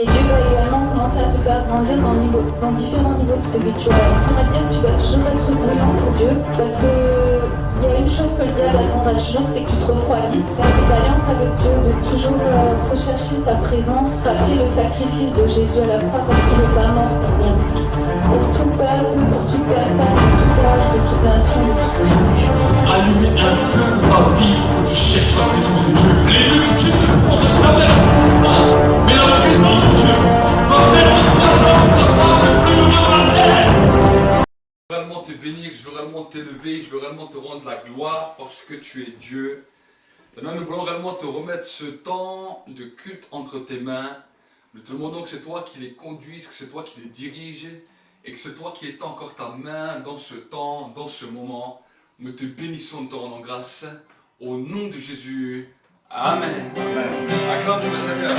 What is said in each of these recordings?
Et Dieu va également commencer à te faire grandir dans différents niveaux spirituels. On va dire que tu dois toujours être bouillant pour Dieu, parce que il y a une chose que le diable attendra toujours, c'est que tu te refroidisses. Dans cette alliance avec Dieu, de toujours rechercher sa présence, rappeler le sacrifice de Jésus à la croix, parce qu'il n'est pas mort pour rien. Pour tout peuple, pour toute personne, de tout âge, de toute nation, de toute tribu. Allumer un feu dans ta vie où tu cherches la présence de Dieu. Les multitudes ne pourront te traverser pas, mais la présence de Dieu va faire de toi l'homme, la femme le plus heureux de la terre. Je veux réellement te bénir, je veux réellement t'élever, je veux réellement te rendre la gloire parce que tu es Dieu. Maintenant, nous voulons réellement te remettre ce temps de culte entre tes mains. Nous te demandons que c'est toi qui les conduises, que c'est toi qui les diriges et que c'est toi qui étends encore ta main dans ce temps, dans ce moment. Nous te bénissons de te rendre grâce. Au nom de Jésus. Amen. Amen. Acclame le Seigneur.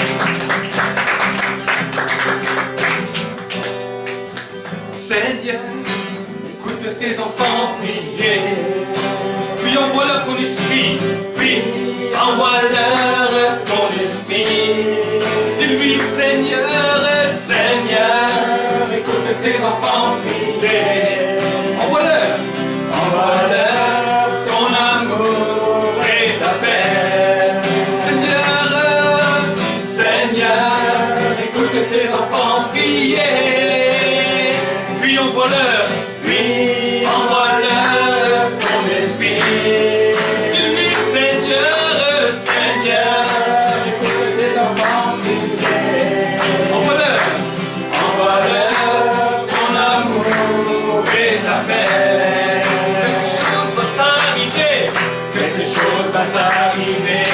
Seigneur, écoute tes enfants prier. Puis envoie-leur ton esprit. Puis envoie-leur ton esprit. Dis-lui Seigneur, Seigneur, écoute tes enfants prier. Envoie-leur ton amour et ta paix. Seigneur, Seigneur, écoute tes enfants prier. Puis envoie-leur ton esprit. Dis-lui Seigneur, Seigneur, écoute tes enfants prier. Envoie-leur ton amour et ta paix. Quelque chose va t'arriver.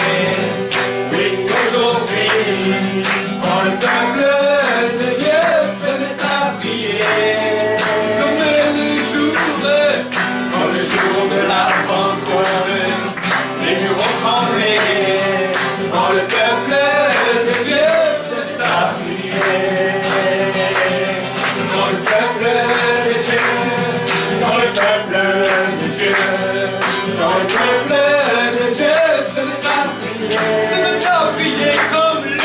Oui, aujourd'hui, quand le peuple de Dieu se met à prier, comme le jour de la Pentecôte, les murs vont trembler. Quand le peuple de Dieu se met à prier, quand le peuple de Dieu, quand le peuple de Dieu, quand le peuple de Dieu se met à prier comme le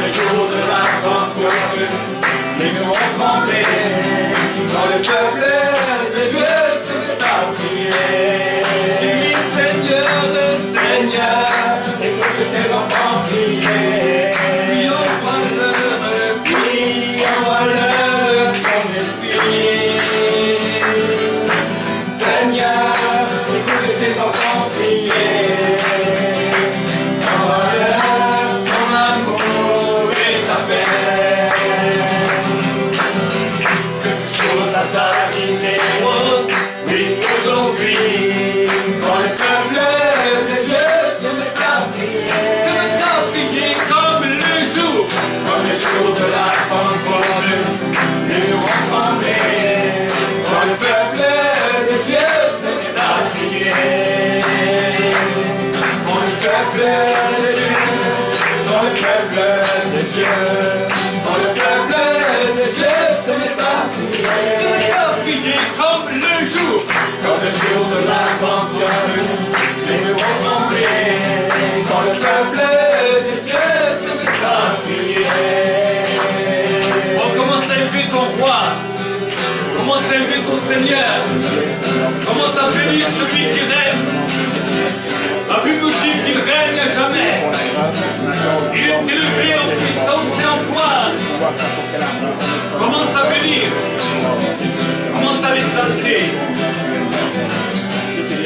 jour de la Pentecôte, les murs vont trembler. Quand le peuple de Dieu se met à prier, dis-lui Seigneur, Seigneur, écoute tes enfants prier. Puis envoie-leur ton esprit. Seigneur, écoute tes enfants prier. Envoie-leur ton amour et ta paix. Quelque chose va t'arriver, oui, aujourd'hui, quand le peuple de Dieu se met à prier comme le jour de la Pentecôte, les murs vont trembler. Quand le peuple de Dieu se met à prier, quand le peuple de Dieu, quand le peuple de Dieu, quand le peuple de Dieu se met à prier comme le jour de la Pentecôte, les murs vont trembler. Quand le peuple de Dieu se met à prier. On commence à élever ton roi. Commence à élever ton Seigneur. Commence à bénir celui qui règne. La Bible nous dit qu'il règne à jamais. Il est élevé en puissance et en gloire. Commence à bénir. Commence à l'exalter.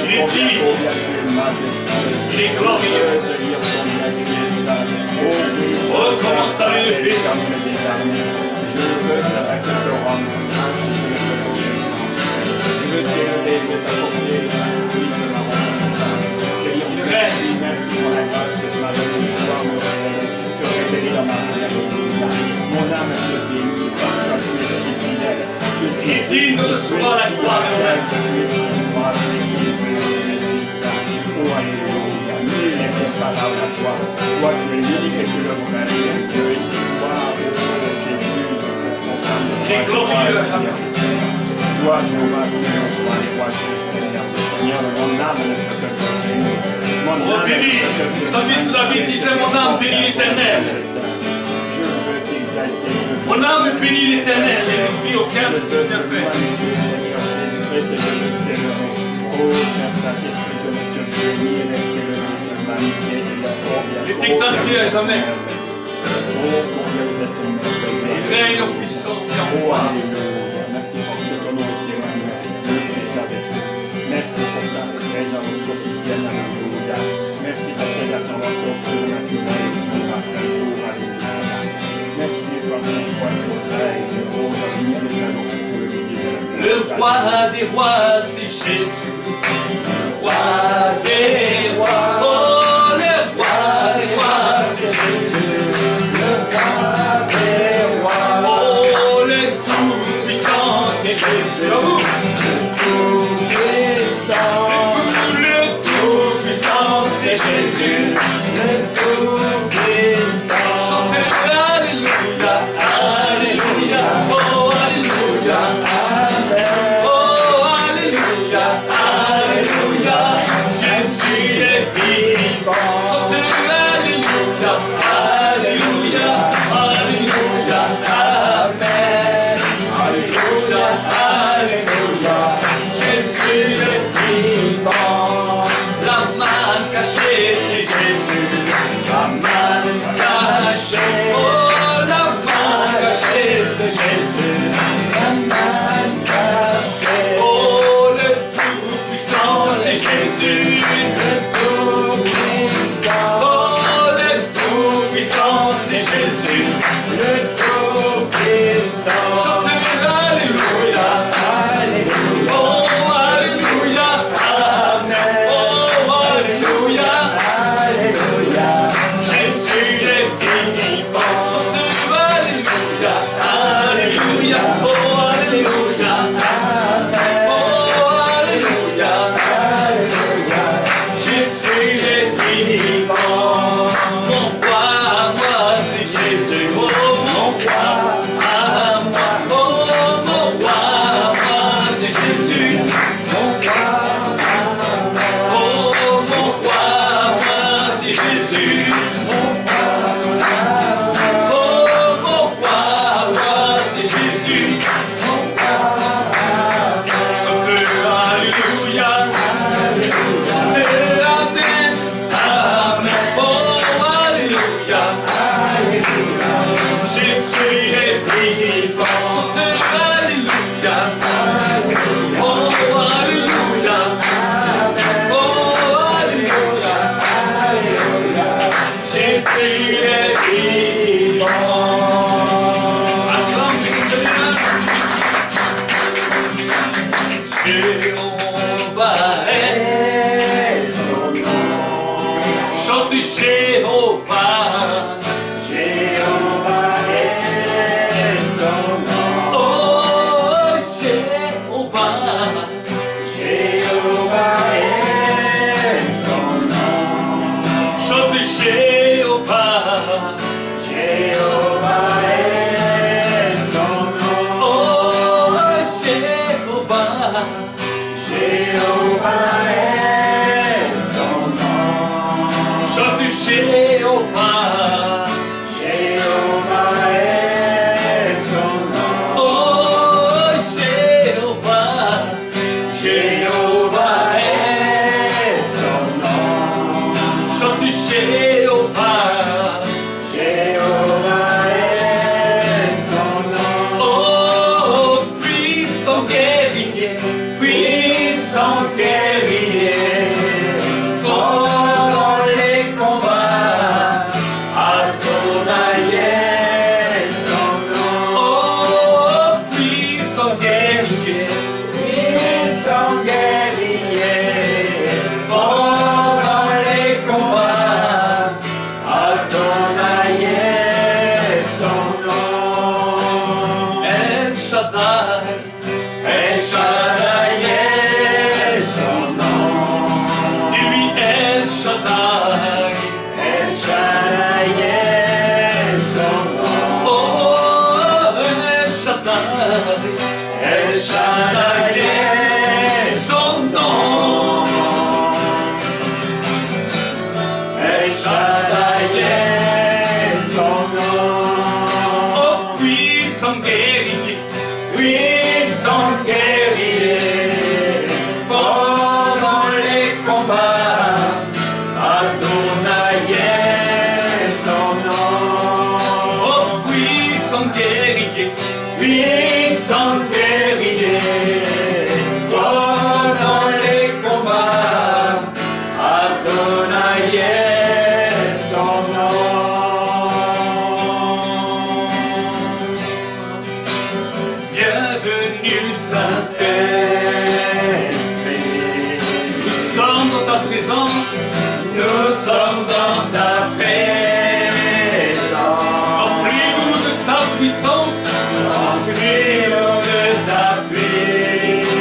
Il est digne. Il est glorieux. Oh, commence à l'élever. Il règne. Il est digne de recevoir la gloire et l'honneur. Il est glorieux à jamais. Oh béni, le psalmiste David disait mon âme bénit l'Éternel. bénis l'Éternel et ne prie aucun de ses bienfaits. Il est exalté à jamais. Il règne en puissance et en pouvoir. Merci pour ce que l'on Merci pour ta présence quotidienne. Alléluia. Merci parce que la ton retour sur la finale nous rappelle pour Alléluia. Merci pour ton roi sur règne. Oh, la vie de la Le roi des rois, c'est Jésus. Le roi des rois. Oh, le roi des rois, c'est Jésus. Le roi des rois. Oh, le tout-puissant, c'est Jésus. Le tout-puissant, c'est Jésus. Le tout-puissant. Chantez Alléluia, Alléluia, oh Alléluia, Amen. Oh Alléluia, Alléluia, Jésus est vivant. Chantez Alléluia, Alléluia, Alléluia, Amen. Alléluia, Alléluia, Jésus est vivant. La main cachée, c'est Jésus. La main cachée, oh la main cachée, c'est Jésus. La main cachée, oh le tout-puissant, c'est Jésus. Le tout-puissant, oh le tout-puissant, c'est Jésus. Le tout-puissant. Chantez Alléluia, Alléluia, oh Alléluia, Amen. Oh Alléluia, Alléluia, Jésus est vivant. Chantez Alléluia, Alléluia, oh Alléluia, Amen. Oh Alléluia, Alléluia, Jésus est vivant. Mon roi à moi, c'est Jésus. Oh mon roi à moi, oh mon roi à moi, c'est Jésus. Mon roi à moi, oh mon roi à moi, c'est Jésus. Mon roi à moi, oh mon roi à moi, c'est Jésus. Mon roi à moi. Chantez Alléluia, Alléluia, chantez Amen, Amen. Oh Alléluia, Alléluia, guerrier, puissant guerrier, fort dans les combats, Adonai est son nom. Bienvenue Saint-Esprit, nous sommes dans ta présence, nous sommes dans ta présence. Remplis-nous de ta puissance, remplis-nous de ta puissance.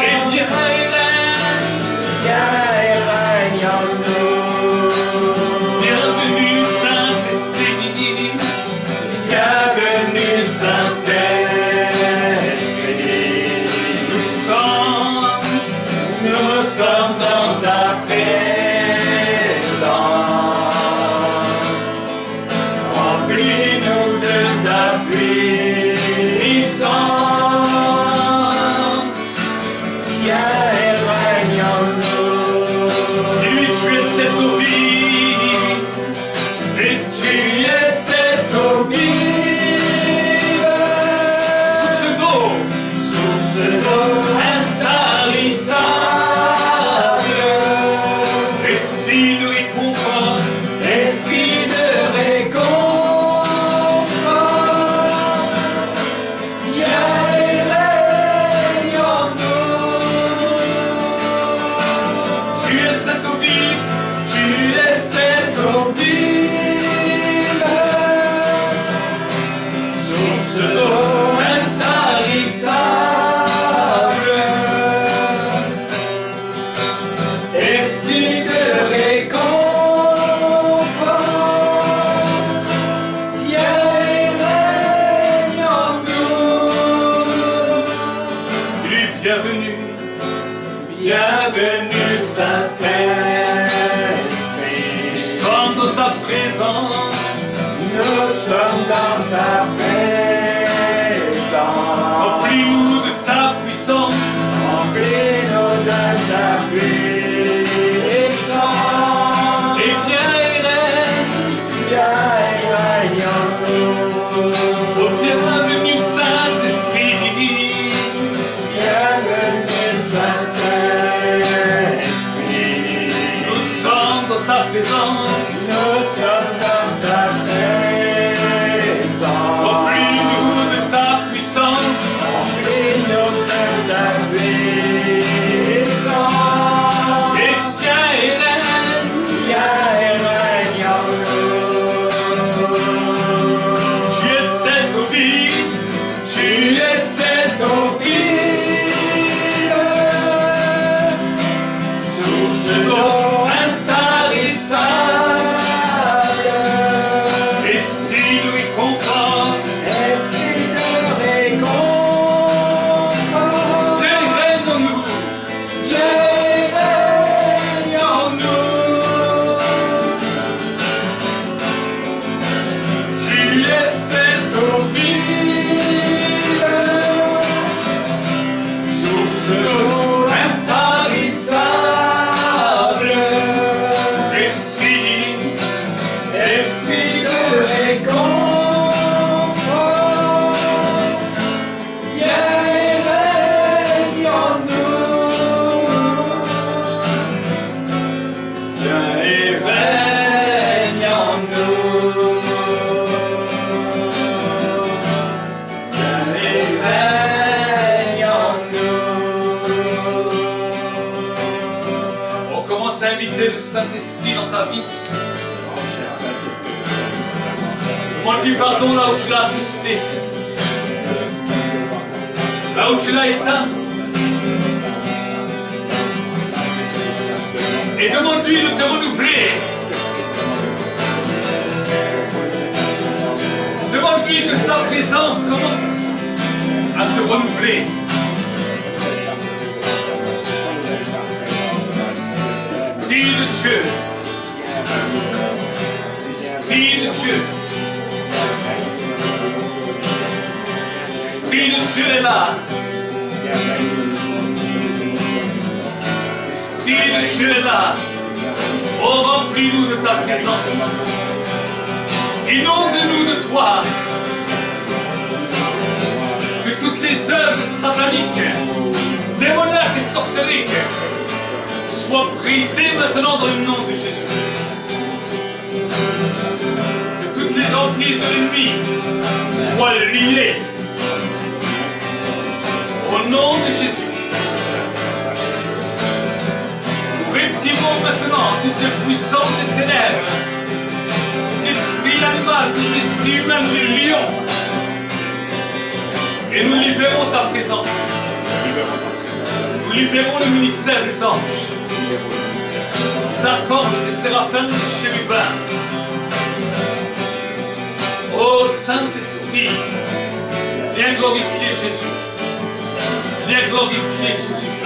Et viens et règne en nous. Bienvenue Saint-Esprit, bienvenue Saint-Esprit. Nous sommes dans ta présence. Remplis-nous de ta puissance. Viens et règne en nous. Tu es cette eau vive, et tu es cette eau vive. Source d'eau intarissable, esprit de réconfort, esprit de réconfort. Viens et règne en nous. Tu es cette eau vive, tu es cette eau vive. Source d'eau intarissable, esprit de réconfort. Viens et règne en nous. Bienvenue, bienvenue Saint-Esprit. Nous sommes dans ta présence, nous sommes dans ta présence. Remplis-nous de ta puissance, remplis-nous de ta puissance. Et viens et règne en nous. Oh, bienvenue Saint-Esprit, bienvenue Saint-Esprit. Nous sommes dans ta présence, nous sommes dans ta présence. Remplis-nous de ta puissance, remplis-nous de ta puissance. Et viens et règne en nous. Tu es cette eau vive, tu es cette eau vive. Source d'eau intarissable, esprit de réconfort, esprit de réconfort. Viens et règne en nous, viens et règne en nous. Tu es cette eau vive, source d'eau intarissable, esprit de réconfort. Viens et règne en nous. Viens et règne en nous. Viens et règne en nous. On commence à inviter le Saint-Esprit dans ta vie. Demande-lui pardon là où tu l'as attristé, là où tu l'as éteint. Et demande-lui de te renouveler. Demande-lui que sa présence commence à se renouveler. Esprit de Dieu, Esprit de Dieu, Esprit de Dieu est là. Esprit de Dieu est là. Oh, remplis-nous de ta présence. Inonde-nous de soir, que toutes les œuvres sataniques, démoniaques et sorceriques soient brisées maintenant dans le nom de Jésus. Que toutes les emprises de l'ennemi soient liées au nom de Jésus. Nous réprimons maintenant toutes les puissances des ténèbres, tout esprit animal, tout esprit humain du lion. Et nous libérons ta présence. Nous libérons le ministère des anges, des archanges, des séraphins, des chérubins. Ô Saint-Esprit, viens glorifier Jésus. Viens glorifier Jésus.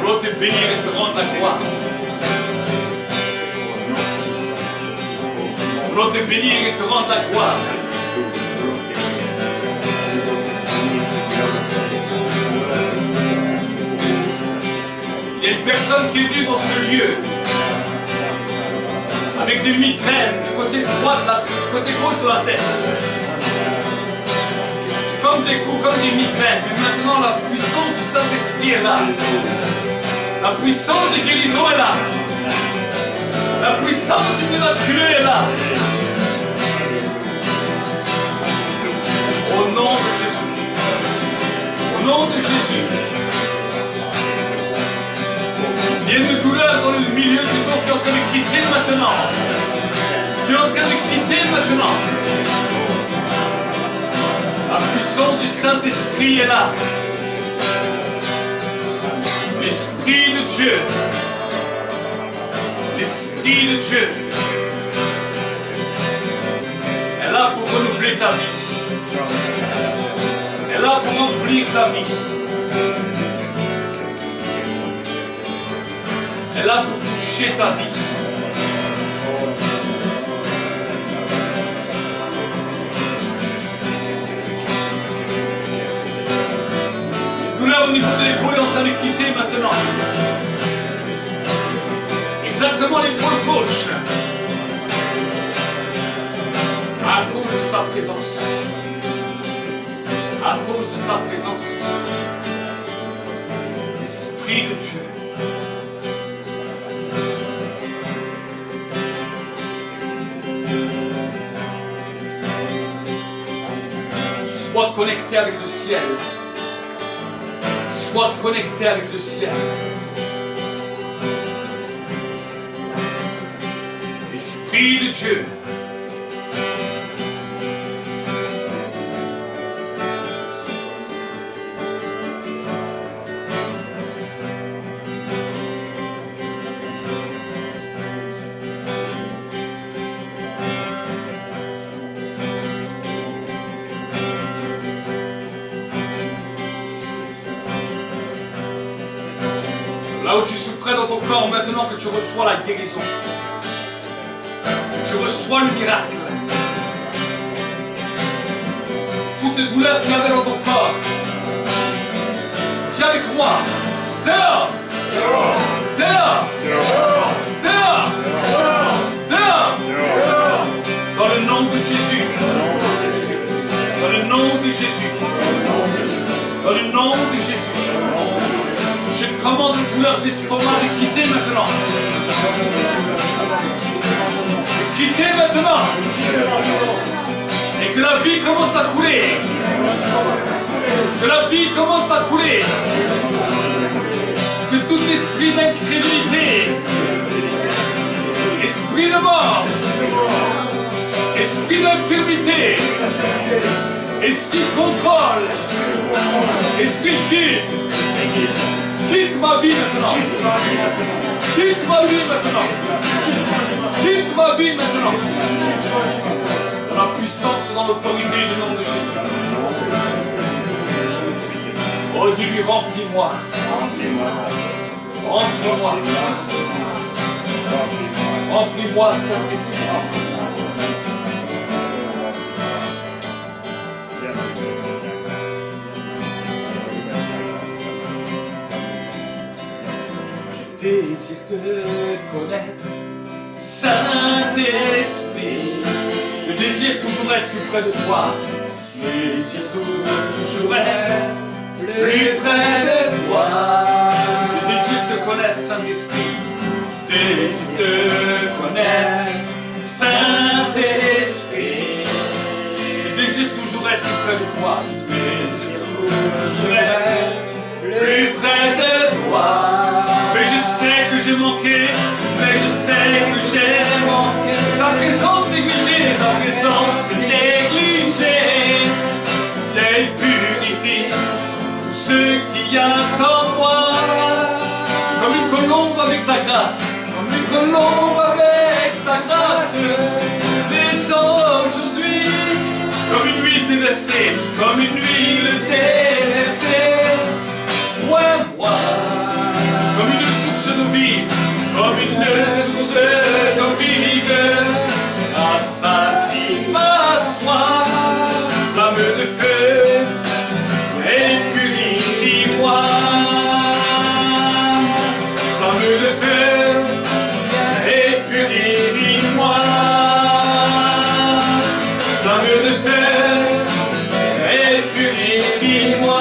Pour te bénir et te rendre la gloire. Pour te bénir et te rendre la gloire. Il y a une personne qui est venue dans ce lieu avec des migraines du côté droit, du côté gauche de la tête. Comme des coups, comme des migraines. Mais maintenant, la puissance du Saint-Esprit est là. La puissance de guérison est là. La puissance du miraculeux est là. Au nom de Jésus. Au nom de Jésus. Il y a une douleur dans le milieu du corps qui est en train de quitter maintenant. Tu es en train de quitter maintenant. La puissance du Saint-Esprit est là. L'Esprit de Dieu. L'Esprit de Dieu est là pour renouveler ta vie. Elle est là pour remplir ta vie. Elle est là pour toucher ta vie. Les douleurs au niveau de l'épaule est en train de quitter maintenant. Exactement l'épaule gauche. À cause de sa présence. À cause de sa présence. L'Esprit de Dieu. Sois connecté avec le ciel. Sois connecté avec le ciel. Esprit de Dieu. Là où tu souffrais dans ton corps, maintenant que tu reçois la guérison, que tu reçois le miracle, toutes les douleurs qu'il y avait dans ton corps, dis avec moi, dehors, dehors, dehors, dehors, dans le nom de Jésus, dans le nom de Jésus, dans le nom de Jésus. Je commande une douleur d'estomac de quitter maintenant. De quitter maintenant. Et que la vie commence à couler. Que la vie commence à couler. Que tout esprit d'incrédulité, esprit de mort, esprit d'infirmité, esprit de contrôle, esprit de guide, quitte ma vie maintenant. Quitte ma vie maintenant. Quitte ma vie maintenant. Dans la puissance, dans l'autorité du nom de Jésus. Oh Dieu, remplis-moi. Remplis-moi. Remplis-moi, Saint-Esprit. Désire te connaître, Saint-Esprit. désire toujours être plus près de toi. Je désire toujours être plus près de toi. Je désire te connaître, Saint-Esprit. Je désire te connaître, Saint-Esprit. Je désire toujours être plus près de toi. Je désire toujours être plus près de toi. Mais je sais que j'ai manqué, mais je sais que j'ai manqué. Ta présence négligée, ta présence négligée. Elle purifie tout ce qu'il y a en moi. Comme une colombe avec ta grâce, comme une colombe avec ta grâce. Descends aujourd'hui, comme une huile déversée, comme une huile déversée. Ouais, moi, comme une source d'eau vive, comme une source d'eau vive. Assasie ma soif, flamme de feu, et purifie-moi. Flamme de feu, et purifie-moi. Flamme de feu, et purifie-moi.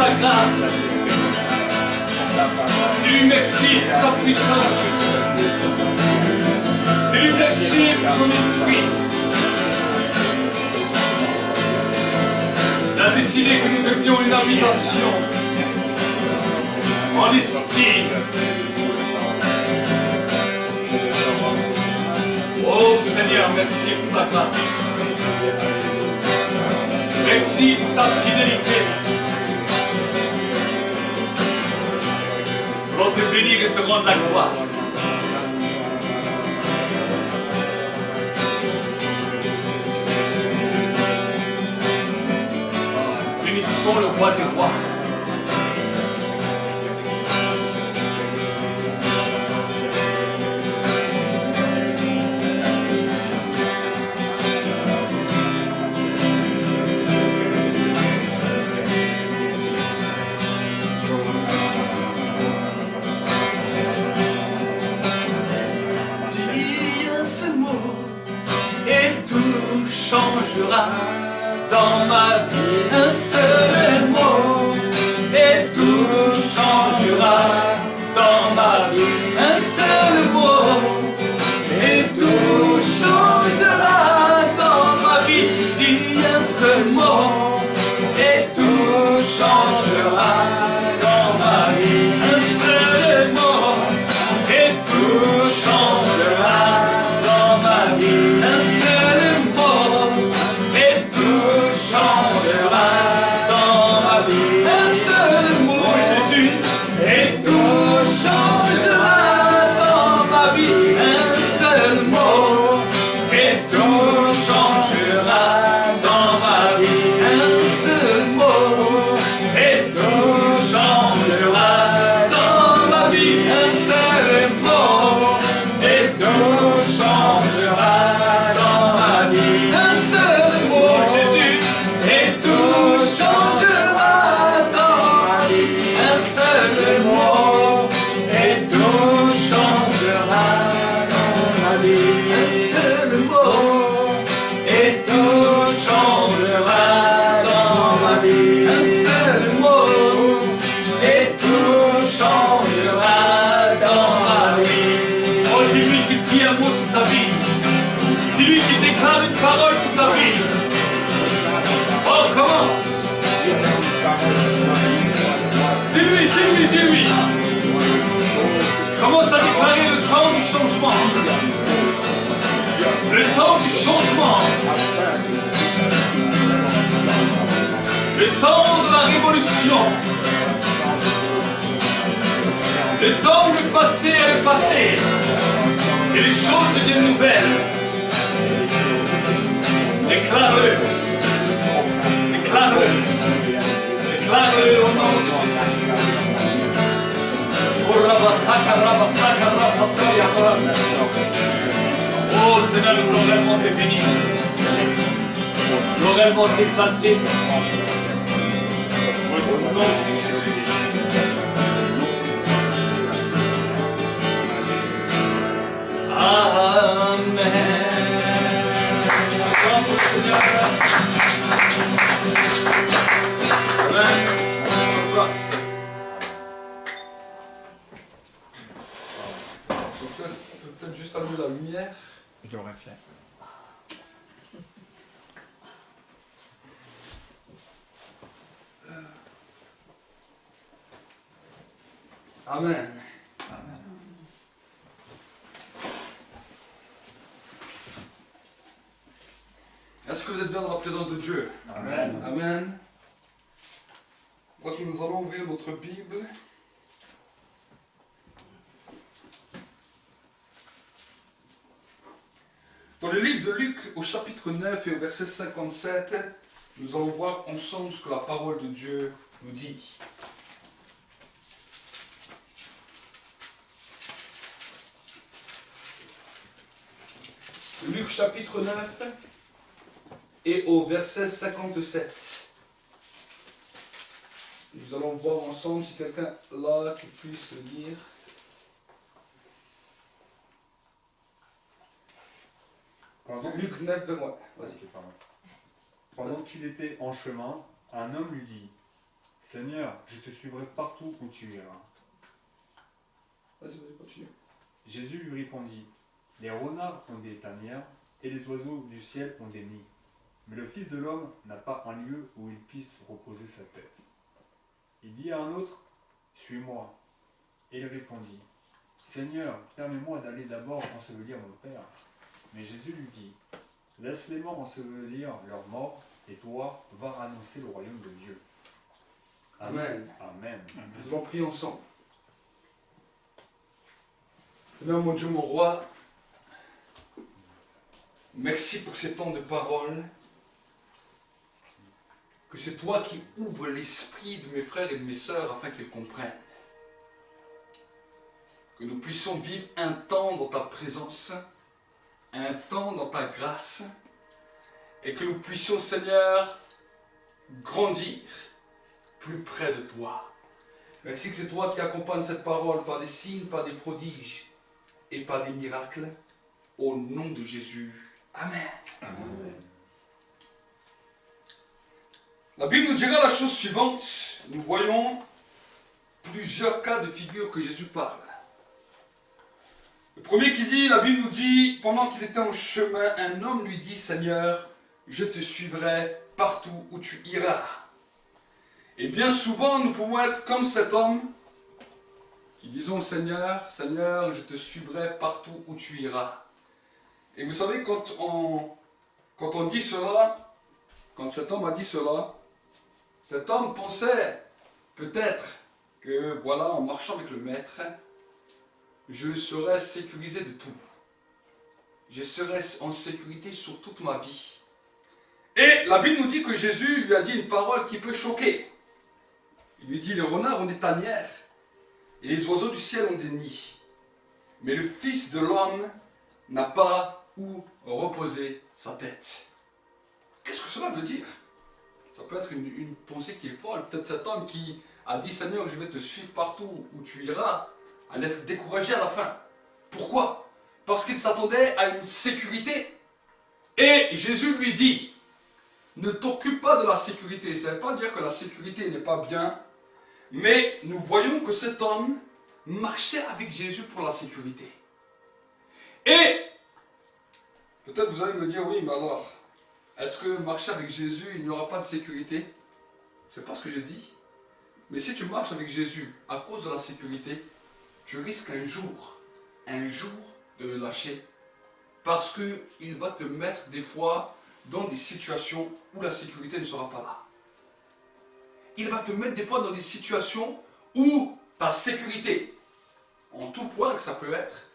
sa grâce. Dis-lui merci pour sa puissance. Dis-lui merci pour son esprit. Il a décidé que nous devenions une habitation en esprit. Oh Seigneur, merci pour ta grâce. Merci pour ta fidélité. Pour te bénir et te rendre la gloire. Bénissons le roi des rois. Changera dans ma vie un seul mot et tout changera dans ma vie un seul mot et tout changera dans ma vie. Dis un seul mot et tout changera dans ma vie un seul mot et tout changera dans ma vie un seul mot. Commence à déclarer le temps du changement. Le temps du changement. Le temps de la révolution. Le temps où le passé est le passé. Et les choses deviennent nouvelles. Déclare-le. Déclare-le. Déclare-le au nom de Jésus. Oh Seigneur, nous voulons réellement te bénir. Nous voulons réellement t'exalter. Au nom de Jésus. Amen. Amen. Grâce. On peut peut-être juste allumer la lumière. Je l'aurais fait. Amen. Amen. Est-ce que vous êtes bien dans la présence de Dieu? Amen. Amen. Donc nous allons ouvrir notre Bible. Dans le livre de Luc, au chapitre 9 et au verset 57, nous allons voir ensemble ce que la parole de Dieu nous dit. Luc chapitre 9 et au verset 57. Nous allons voir ensemble si quelqu'un là qui puisse le lire. Luc 9, ouais, vas-y. Pendant qu'il était en chemin, un homme lui dit : Seigneur, je te suivrai partout où tu iras. Vas-y, continue. Jésus lui répondit, les renards ont des tanières et les oiseaux du ciel ont des nids. Mais le Fils de l'homme n'a pas un lieu où il puisse reposer sa tête. Il dit à un autre, suis-moi. Et il répondit, Seigneur, permets-moi d'aller d'abord ensevelir mon Père. Mais Jésus lui dit, laisse les morts ensevelir leurs morts, et toi, va annoncer le royaume de Dieu. Amen. Amen. Nous allons prier ensemble. Seigneur, mon Dieu, mon roi, merci pour ces temps de parole. Que c'est toi qui ouvres l'esprit de mes frères et de mes sœurs afin qu'ils comprennent. Que nous puissions vivre un temps dans ta présence, un temps dans ta grâce, et que nous puissions, Seigneur, grandir plus près de toi. Merci que c'est toi qui accompagnes cette parole par des signes, par des prodiges et par des miracles. Au nom de Jésus. Amen. Amen. La Bible nous dira la chose suivante. Nous voyons plusieurs cas de figure que Jésus parle. Le premier qui dit, la Bible nous dit, pendant qu'il était en chemin, un homme lui dit, Seigneur, je te suivrai partout où tu iras. Et bien souvent, nous pouvons être comme cet homme qui disons, Seigneur, Seigneur, je te suivrai partout où tu iras. Et vous savez, quand on dit cela, quand cet homme a dit cela, cet homme pensait peut-être que, voilà, en marchant avec le Maître, je serais sécurisé de tout. Je serais en sécurité sur toute ma vie. Et la Bible nous dit que Jésus lui a dit une parole qui peut choquer. Il lui dit, les renards ont des tanières et les oiseaux du ciel ont des nids. Mais le Fils de l'homme n'a pas où reposer sa tête. Qu'est-ce que cela veut dire? Ça peut être une pensée qui est folle. Peut-être cet homme qui a dit, Seigneur, je vais te suivre partout où tu iras, allait être découragé à la fin. Pourquoi? Parce qu'il s'attendait à une sécurité. Et Jésus lui dit, ne t'occupe pas de la sécurité. Ça ne veut pas dire que la sécurité n'est pas bien, mais nous voyons que cet homme marchait avec Jésus pour la sécurité. Et peut-être vous allez me dire, oui, mais alors, est-ce que marcher avec Jésus, il n'y aura pas de sécurité? C'est pas ce que j'ai dit. Mais si tu marches avec Jésus à cause de la sécurité, tu risques un jour de le lâcher. Parce qu'il va te mettre des fois dans des situations où la sécurité ne sera pas là. Il va te mettre des fois dans des situations où ta sécurité, en tout point que ça peut être,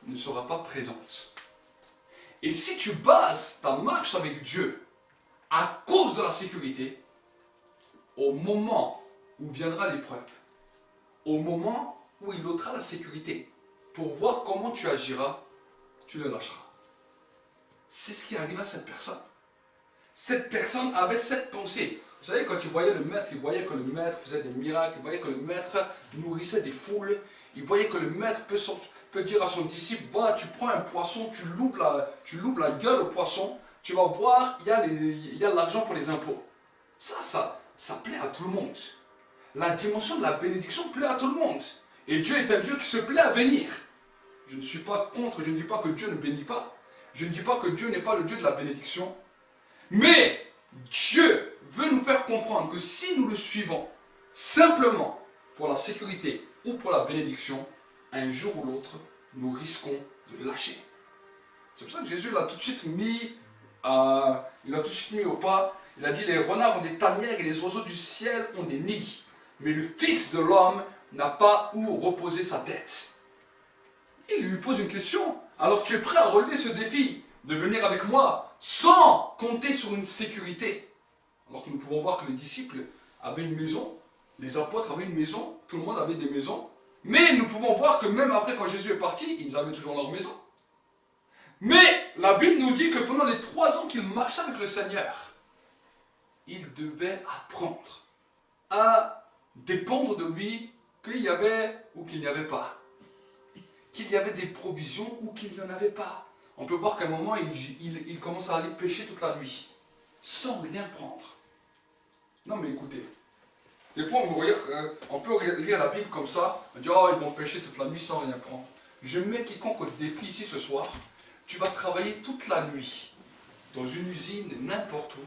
ne sera pas présente. Et si tu bases ta marche avec Dieu à cause de la sécurité, au moment où viendra l'épreuve, au moment où il ôtera la sécurité, pour voir comment tu agiras, tu le lâcheras. C'est ce qui arrive à cette personne. Cette personne avait cette pensée. Vous savez, quand il voyait le Maître, il voyait que le Maître faisait des miracles, il voyait que le Maître nourrissait des foules, il voyait que le Maître peut dire à son disciple, va, tu prends un poisson, tu l'ouvres la gueule au poisson, tu vas voir, il y a l'argent pour les impôts. Ça plaît à tout le monde. La dimension de la bénédiction plaît à tout le monde. Et Dieu est un Dieu qui se plaît à bénir. Je ne suis pas contre, je ne dis pas que Dieu ne bénit pas. Je ne dis pas que Dieu n'est pas le Dieu de la bénédiction. Mais Dieu veut nous faire comprendre que si nous le suivons simplement pour la sécurité ou pour la bénédiction, un jour ou l'autre, nous risquons de lâcher. C'est pour ça que Jésus l'a tout de suite mis au pas. Il a dit, les renards ont des tanières et les oiseaux du ciel ont des nids. Mais le Fils de l'homme n'a pas où reposer sa tête. Il lui pose une question. Alors tu es prêt à relever ce défi de venir avec moi sans compter sur une sécurité? Alors que nous pouvons voir que les disciples avaient une maison, les apôtres avaient une maison, tout le monde avait des maisons. Mais nous pouvons voir que même après, quand Jésus est parti, ils avaient toujours leur maison. Mais la Bible nous dit que pendant les 3 ans qu'il marchait avec le Seigneur, il devait apprendre à dépendre de lui, qu'il y avait ou qu'il n'y avait pas. Qu'il y avait des provisions ou qu'il n'y en avait pas. On peut voir qu'à un moment, il commence à aller pêcher toute la nuit, sans rien prendre. Non mais écoutez, Des fois, on peut lire la Bible comme ça, on dit, oh, ils vont pêcher toute la nuit sans rien prendre. Je mets quiconque au défi ici ce soir, tu vas travailler toute la nuit, dans une usine, n'importe où,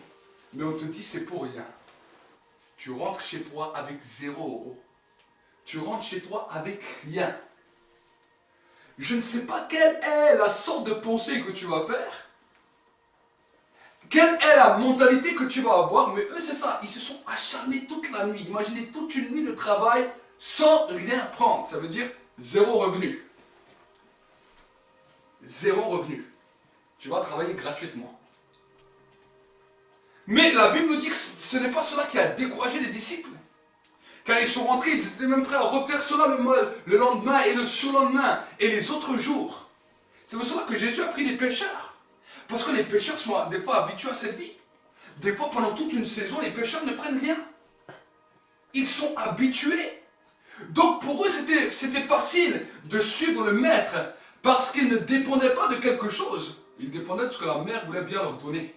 mais on te dit, c'est pour rien. Tu rentres chez toi avec 0 €. Tu rentres chez toi avec rien. Je ne sais pas quelle est la sorte de pensée que tu vas faire, quelle est la mentalité que tu vas avoir, mais eux c'est ça, ils se sont acharnés toute la nuit. Imaginez toute une nuit de travail sans rien prendre, ça veut dire 0 revenu. 0 revenu. Tu vas travailler gratuitement. Mais la Bible nous dit que ce n'est pas cela qui a découragé les disciples. Quand ils sont rentrés, ils étaient même prêts à refaire cela le lendemain et le surlendemain et les autres jours. C'est pour cela que Jésus a pris des pêcheurs. Parce que les pêcheurs sont des fois habitués à cette vie. Des fois, pendant toute une saison, les pêcheurs ne prennent rien. Ils sont habitués. Donc pour eux, c'était facile de suivre le maître parce qu'ils ne dépendaient pas de quelque chose. Ils dépendaient de ce que la mère voulait bien leur donner.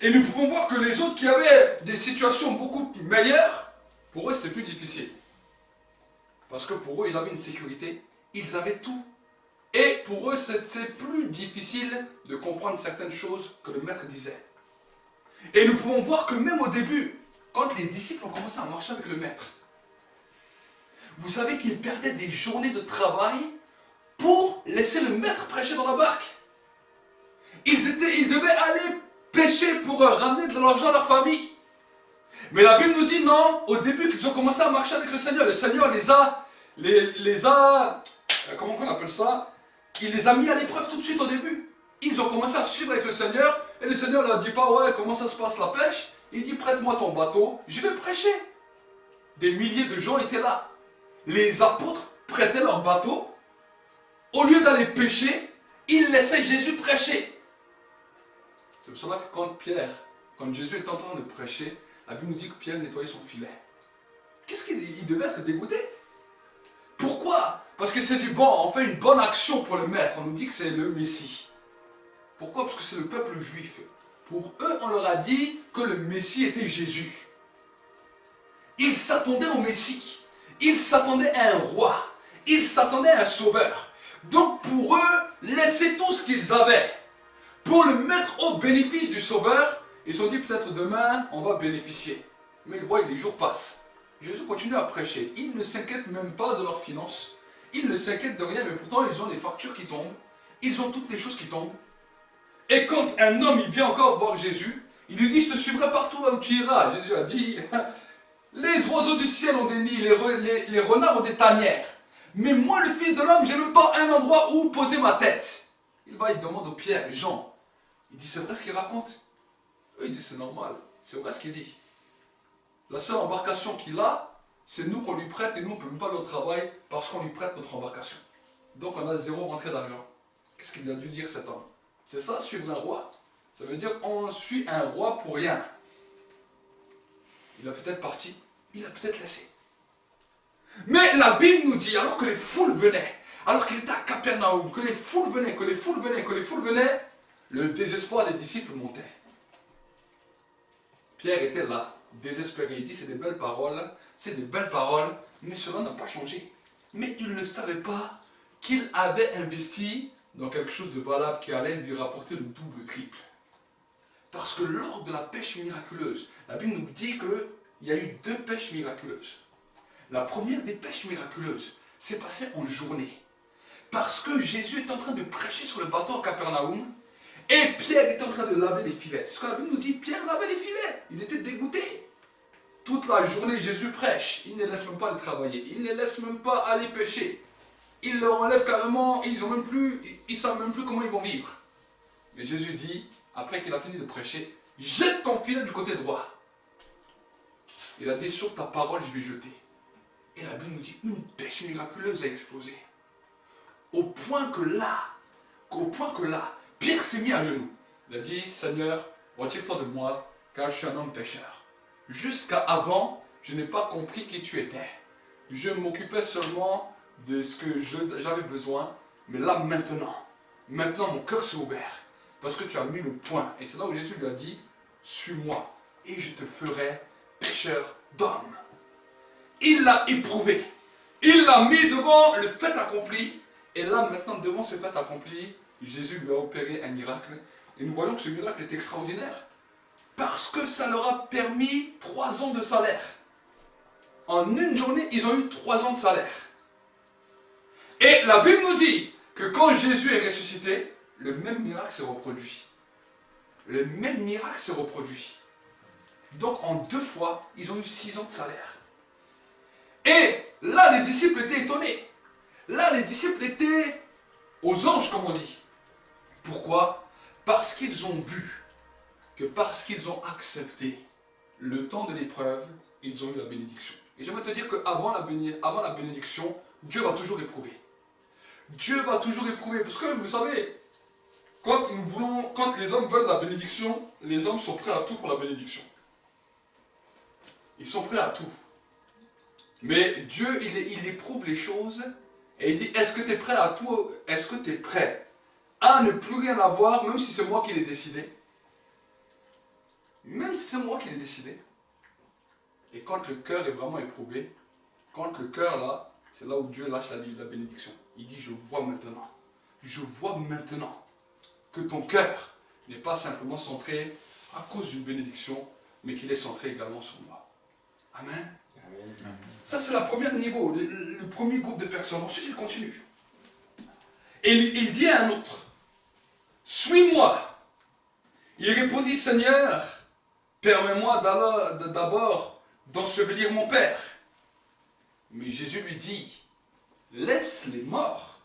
Et nous pouvons voir que les autres qui avaient des situations beaucoup meilleures, pour eux c'était plus difficile. Parce que pour eux ils avaient une sécurité, ils avaient tout. Et pour eux c'était plus difficile de comprendre certaines choses que le maître disait. Et nous pouvons voir que même au début, quand les disciples ont commencé à marcher avec le maître, vous savez qu'ils perdaient des journées de travail pour laisser le maître prêcher dans la barque. Ils devaient aller pêcher pour ramener de l'argent à leur famille. Mais la Bible nous dit non, au début qu'ils ont commencé à marcher avec le Seigneur les a comment on appelle ça? Il les a mis à l'épreuve tout de suite au début. Ils ont commencé à suivre avec le Seigneur et le Seigneur ne leur dit pas ouais comment ça se passe la pêche. Il dit prête-moi ton bateau, je vais prêcher. Des milliers de gens étaient là. Les apôtres prêtaient leur bateau. Au lieu d'aller pêcher, ils laissaient Jésus prêcher. C'est pour cela que quand Jésus est en train de prêcher, la Bible nous dit que Pierre nettoyait son filet. Qu'est-ce qu'il devait être dégoûté? Pourquoi? Parce que c'est du bon, on fait une bonne action pour le maître, on nous dit que c'est le Messie. Pourquoi? Parce que c'est le peuple juif. Pour eux, on leur a dit que le Messie était Jésus. Ils s'attendaient au Messie. Ils s'attendaient à un roi. Ils s'attendaient à un sauveur. Donc pour eux, laissez tout ce qu'ils avaient pour le mettre au bénéfice du sauveur. Ils se sont dit peut-être demain, on va bénéficier. Mais ils voient que les jours passent. Jésus continue à prêcher. Ils ne s'inquiètent même pas de leurs finances. Ils ne s'inquiètent de rien, mais pourtant ils ont des factures qui tombent. Ils ont toutes les choses qui tombent. Et quand un homme il vient encore voir Jésus, il lui dit, je te suivrai partout où tu iras. Jésus a dit, les oiseaux du ciel ont des nids, les renards ont des tanières. Mais moi, le Fils de l'homme, j'ai même pas un endroit où poser ma tête. Il demande aux Pierre et Jean. Il dit, c'est vrai ce qu'il raconte? Eux, ils disent, c'est normal. C'est vrai ce qu'il dit. La seule embarcation qu'il a, c'est nous qu'on lui prête et nous, on ne peut même pas aller au travail parce qu'on lui prête notre embarcation. Donc, on a 0 rentrée d'argent. Qu'est-ce qu'il a dû dire cet homme? C'est ça, suivre un roi? Ça veut dire on suit un roi pour rien. Il a peut-être parti, il a peut-être laissé. Mais la Bible nous dit, alors que les foules venaient, alors qu'il était à Capernaum, que les foules venaient, le désespoir des disciples montait. Pierre était là, désespéré. Il dit, c'est des belles paroles, mais cela n'a pas changé. Mais il ne savait pas qu'il avait investi dans quelque chose de valable qui allait lui rapporter le double, triple. Parce que lors de la pêche miraculeuse, la Bible nous dit qu'il y a eu 2 pêches miraculeuses. La première des pêches miraculeuses s'est passée en journée. Parce que Jésus est en train de prêcher sur le bateau à Capernaum et Pierre est en train de laver les filets. C'est ce que la Bible nous dit, Pierre lavait les filets. Il était dégoûté. Toute la journée, Jésus prêche. Il ne laisse même pas aller travailler. Il ne laisse même pas aller pêcher. Il leur enlève carrément, ils ne savent même plus comment ils vont vivre. Mais Jésus dit, après qu'il a fini de prêcher, jette ton filet du côté droit. Il a dit, sur ta parole, je vais jeter. Et la Bible nous dit, une pêche miraculeuse a explosé. Au point que là, Pierre s'est mis à genoux. Il a dit, Seigneur, retire-toi de moi, car je suis un homme pécheur. Jusqu'à avant, je n'ai pas compris qui tu étais. Je m'occupais seulement de ce que j'avais besoin, mais là maintenant mon cœur s'est ouvert, parce que tu as mis le point. Et c'est là où Jésus lui a dit, suis-moi, et je te ferai pécheur d'hommes. Il l'a éprouvé. Il l'a mis devant le fait accompli. Et là, maintenant, devant ce fait accompli, Jésus lui a opéré un miracle. Et nous voyons que ce miracle est extraordinaire. Parce que ça leur a permis 3 ans de salaire. En une journée, ils ont eu 3 ans de salaire. Et la Bible nous dit que quand Jésus est ressuscité, le même miracle s'est reproduit. Le même miracle s'est reproduit. Donc en 2 fois, ils ont eu 6 ans de salaire. Et là, les disciples étaient étonnés. Là, les disciples étaient aux anges, comme on dit. Pourquoi? Parce qu'ils ont vu que parce qu'ils ont accepté le temps de l'épreuve, ils ont eu la bénédiction. Et j'aimerais te dire qu'avant la bénédiction, Dieu va toujours éprouver. Dieu va toujours éprouver. Parce que vous savez, quand les hommes veulent la bénédiction, les hommes sont prêts à tout pour la bénédiction. Ils sont prêts à tout. Mais Dieu, il éprouve les choses et il dit, est-ce que tu es prêt à tout? Est-ce que tu es prêt à ne plus rien avoir, même si c'est moi qui l'ai décidé? Même si c'est moi qui l'ai décidé. Et quand le cœur est vraiment éprouvé, quand le cœur là, c'est là où Dieu lâche la bénédiction. Il dit, je vois maintenant que ton cœur n'est pas simplement centré à cause d'une bénédiction, mais qu'il est centré également sur moi. Amen. Ça, c'est le premier niveau, le premier groupe de personnes. Ensuite, il continue. Et il dit à un autre, suis-moi. Il répondit, Seigneur, permets-moi d'abord d'ensevelir mon père. Mais Jésus lui dit, laisse les morts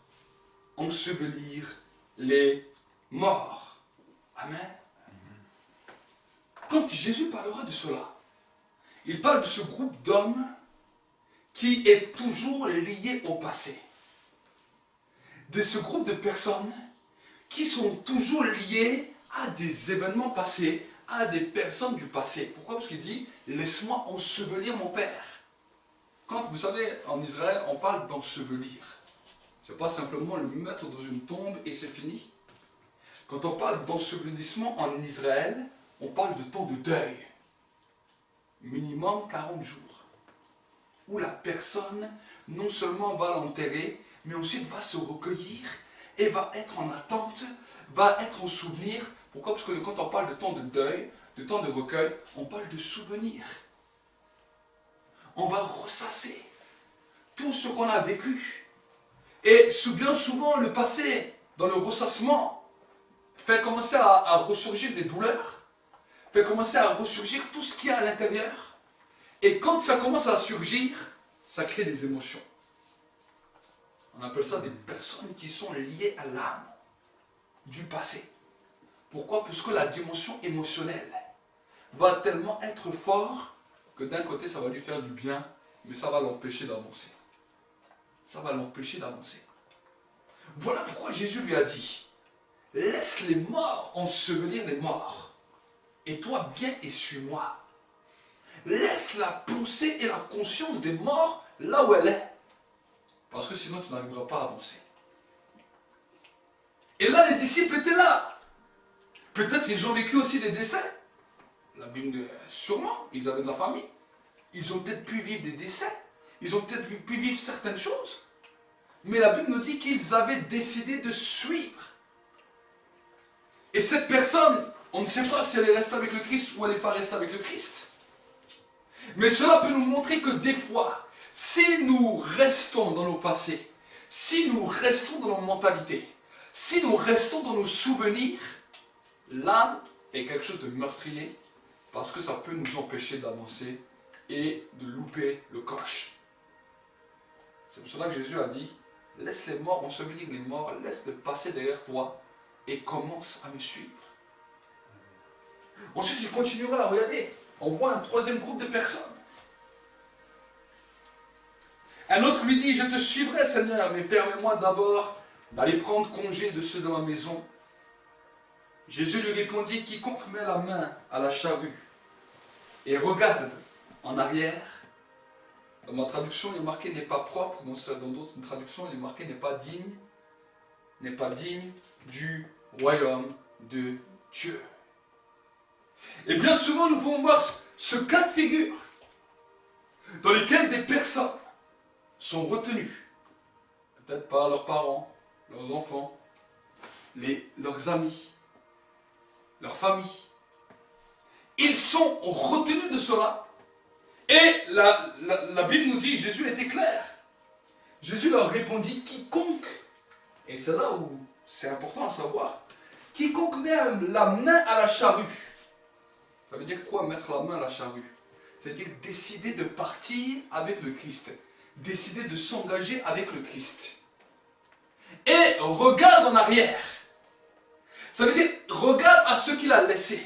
ensevelir les morts. Amen. Quand Jésus parlera de cela, il parle de ce groupe d'hommes qui est toujours lié au passé. De ce groupe de personnes qui sont toujours liées à des événements passés, à des personnes du passé. Pourquoi? Parce qu'il dit, laisse-moi ensevelir mon père. Quand, vous savez, en Israël, on parle d'ensevelir. Ce n'est pas simplement le mettre dans une tombe et c'est fini. Quand on parle d'ensevelissement en Israël, on parle de temps de deuil. Minimum 40 jours. Où la personne, non seulement va l'enterrer, mais ensuite va se recueillir et va être en attente, va être en souvenir. Pourquoi? Parce que quand on parle de temps de deuil, de temps de recueil, on parle de souvenir. On va ressasser tout ce qu'on a vécu. Et bien souvent, le passé, dans le ressassement, fait commencer à ressurgir des douleurs, fait commencer à ressurgir tout ce qu'il y a à l'intérieur. Et quand ça commence à surgir, ça crée des émotions. On appelle ça des personnes qui sont liées à l'âme du passé. Pourquoi? Parce que la dimension émotionnelle va tellement être forte que d'un côté ça va lui faire du bien, mais ça va l'empêcher d'avancer. Ça va l'empêcher d'avancer. Voilà pourquoi Jésus lui a dit, laisse les morts ensevelir les morts. Et toi, viens et suis-moi. Laisse la pensée et la conscience des morts là où elle est. Parce que sinon, tu n'arriveras pas à avancer. Et là, les disciples étaient là. Peut-être qu'ils ont vécu aussi des décès. La Bible, sûrement, ils avaient de la famille. Ils ont peut-être pu vivre des décès. Ils ont peut-être pu vivre certaines choses. Mais la Bible nous dit qu'ils avaient décidé de suivre. Et cette personne, on ne sait pas si elle est restée avec le Christ ou elle n'est pas restée avec le Christ. Mais cela peut nous montrer que des fois, si nous restons dans nos passés, si nous restons dans nos mentalités, si nous restons dans nos souvenirs, l'âme est quelque chose de meurtrier parce que ça peut nous empêcher d'avancer et de louper le coche. C'est pour cela que Jésus a dit, laisse les morts ensevelir les morts, laisse le passé derrière toi et commence à me suivre. Ensuite, il continuera, regardez, on voit un troisième groupe de personnes. Un autre lui dit, je te suivrai Seigneur, mais permets-moi d'abord d'aller prendre congé de ceux de ma maison. Jésus lui répondit, quiconque met la main à la charrue et regarde en arrière, dans ma traduction il est marqué n'est pas propre, dans d'autres traductions il est marqué n'est pas digne du royaume de Dieu. Et bien souvent nous pouvons voir ce cas de figure dans lesquels des personnes sont retenues, peut-être par leurs parents, leurs enfants, leurs amis, leur famille. Ils sont retenus de cela. Et la Bible nous dit, Jésus était clair. Jésus leur répondit, quiconque, et c'est là où c'est important à savoir, quiconque met la main à la charrue. Ça veut dire quoi, mettre la main à la charrue? C'est-à-dire décider de partir avec le Christ, décider de s'engager avec le Christ. Et regarde en arrière. Ça veut dire, regarde à ceux qu'il a laissés.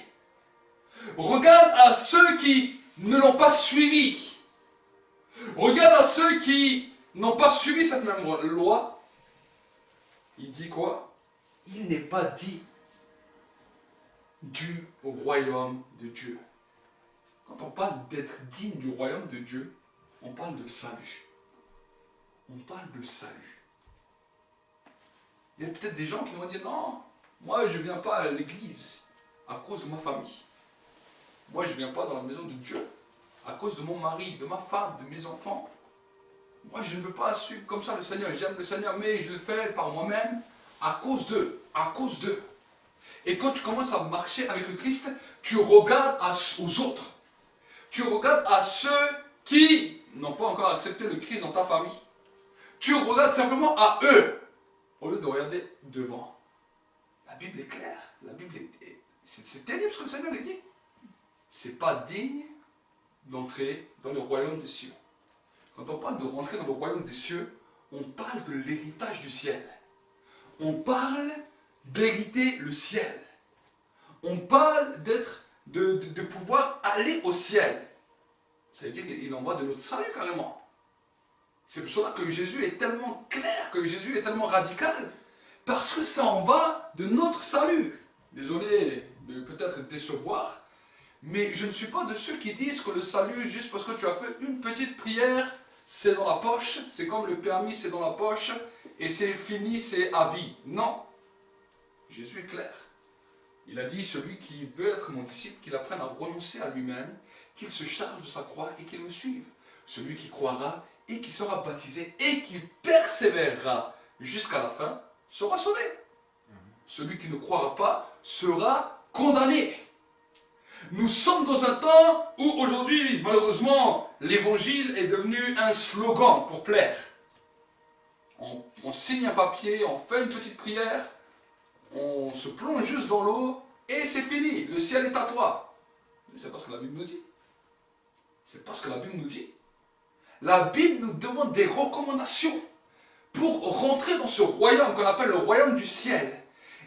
Regarde à ceux qui ne l'ont pas suivi. Regarde à ceux qui n'ont pas suivi cette même loi. Il dit quoi? Il n'est pas dit du royaume de Dieu. Quand on parle d'être digne du royaume de Dieu, on parle de salut. On parle de salut. Il y a peut-être des gens qui vont dire non, moi je ne viens pas à l'église à cause de ma famille. Moi je ne viens pas dans la maison de Dieu à cause de mon mari, de ma femme, de mes enfants. Moi je ne veux pas suivre comme ça le Seigneur. J'aime le Seigneur mais je le fais par moi-même à cause d'eux. À cause d'eux. Et quand tu commences à marcher avec le Christ, tu regardes aux autres. Tu regardes à ceux qui n'ont pas encore accepté le Christ dans ta famille. Tu regardes simplement à eux, au lieu de regarder devant. La Bible est claire. La Bible c'est terrible ce que le Seigneur a dit. C'est pas digne d'entrer dans le royaume des cieux. Quand on parle de rentrer dans le royaume des cieux, on parle de l'héritage du ciel. On parle d'hériter le ciel. On parle de pouvoir aller au ciel. Ça veut dire qu'il en va de notre salut carrément. C'est pour cela que Jésus est tellement clair, que Jésus est tellement radical. Parce que ça en va de notre salut. Désolé de peut-être décevoir, mais je ne suis pas de ceux qui disent que le salut, juste parce que tu as fait une petite prière, c'est dans la poche, c'est comme le permis, c'est dans la poche, et c'est fini, c'est à vie. Non. Jésus est clair. Il a dit, celui qui veut être mon disciple, qu'il apprenne à renoncer à lui-même, qu'il se charge de sa croix et qu'il me suive. Celui qui croira et qui sera baptisé et qui persévérera jusqu'à la fin, sera sauvé. Celui qui ne croira pas sera condamné. Nous sommes dans un temps où aujourd'hui, malheureusement, l'évangile est devenu un slogan pour plaire. On signe un papier, on fait une petite prière, on se plonge juste dans l'eau et c'est fini, le ciel est à toi. Mais c'est pas ce que la Bible nous dit. C'est pas ce que la Bible nous dit. La Bible nous demande des recommandations pour rentrer dans ce royaume qu'on appelle le royaume du ciel.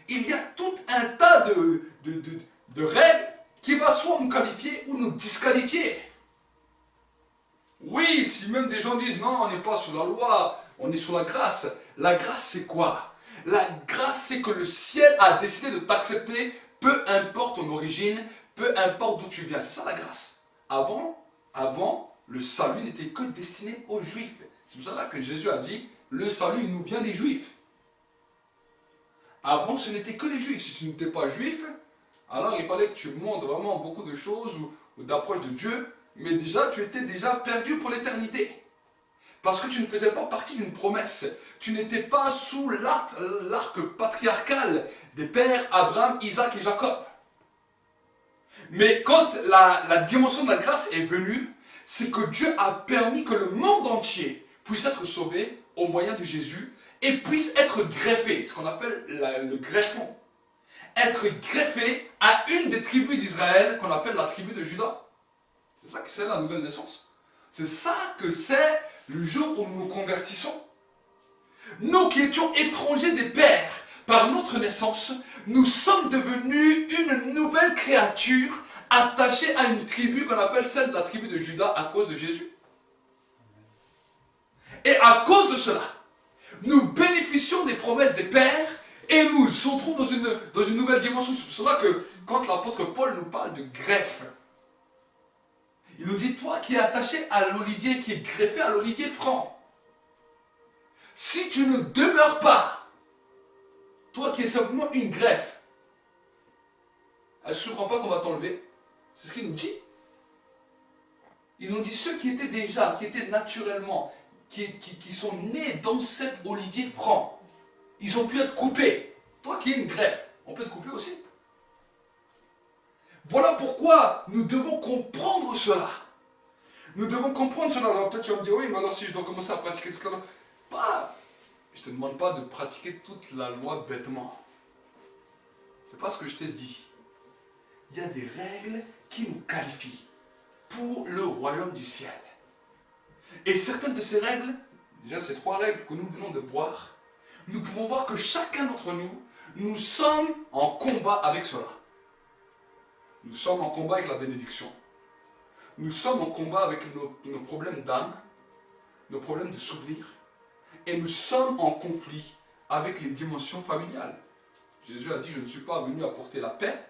Il y a tout un tas de règles qui va soit nous qualifier ou nous disqualifier. Oui, si même des gens disent non, on n'est pas sous la loi, on est sous la grâce. La grâce c'est quoi? La grâce c'est que le ciel a décidé de t'accepter, peu importe ton origine, peu importe d'où tu viens. C'est ça la grâce. Avant, le salut n'était que destiné aux Juifs. C'est pour ça que Jésus a dit, le salut il nous vient des Juifs. Avant, ce n'était que les Juifs. Si tu n'étais pas juif, alors il fallait que tu montres vraiment beaucoup de choses ou d'approche de Dieu, mais déjà, tu étais déjà perdu pour l'éternité. Parce que tu ne faisais pas partie d'une promesse. Tu n'étais pas sous l'arc patriarcal des pères Abraham, Isaac et Jacob. Mais quand la dimension de la grâce est venue, c'est que Dieu a permis que le monde entier puisse être sauvé au moyen de Jésus et puisse être greffé, ce qu'on appelle le greffon. Être greffé à une des tribus d'Israël qu'on appelle la tribu de Juda. C'est ça que c'est la nouvelle naissance. C'est ça que c'est le jour où nous nous convertissons. Nous qui étions étrangers des pères par notre naissance, nous sommes devenus une nouvelle créature attachée à une tribu qu'on appelle celle de la tribu de Juda à cause de Jésus. Et à cause de cela, nous bénéficions des promesses des pères et nous entrons dans une nouvelle dimension. C'est pour cela que quand l'apôtre Paul nous parle de greffe, il nous dit, toi qui es attaché à l'olivier, qui est greffé à l'olivier franc, si tu ne demeures pas, toi qui es simplement une greffe, est-ce que tu ne crois pas qu'on va t'enlever? C'est ce qu'il nous dit. Il nous dit ceux qui étaient déjà, qui étaient naturellement, qui sont nés dans cet olivier franc, ils ont pu être coupés. Toi qui es une greffe, on peut te couper aussi. Voilà pourquoi nous devons comprendre cela. Nous devons comprendre cela. Alors peut-être tu vas me dire, oui, mais alors si je dois commencer à pratiquer toute la loi, je ne te demande pas de pratiquer toute la loi bêtement. C'est pas ce que je t'ai dit. Il y a des règles qui nous qualifient pour le royaume du ciel. Et certaines de ces règles, déjà ces 3 règles que nous venons de voir, nous pouvons voir que chacun d'entre nous, nous sommes en combat avec cela. Nous sommes en combat avec la bénédiction. Nous sommes en combat avec nos problèmes d'âme, nos problèmes de souvenirs. Et nous sommes en conflit avec les dimensions familiales. Jésus a dit, je ne suis pas venu apporter la paix,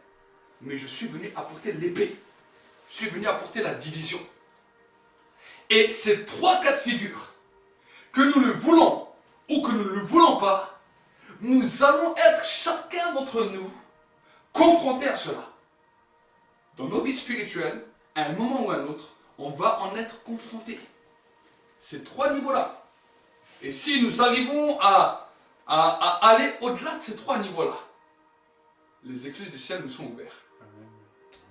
mais je suis venu apporter l'épée. Je suis venu apporter la division. Et ces 3 cas de figure, que nous le voulons ou que nous ne le voulons pas, nous allons être chacun d'entre nous confrontés à cela. Dans nos vies spirituelles, à un moment ou à un autre, on va en être confrontés. Ces 3 niveaux-là. Et si nous arrivons à aller au-delà de ces 3 niveaux-là, les écluses du ciel nous sont ouverts.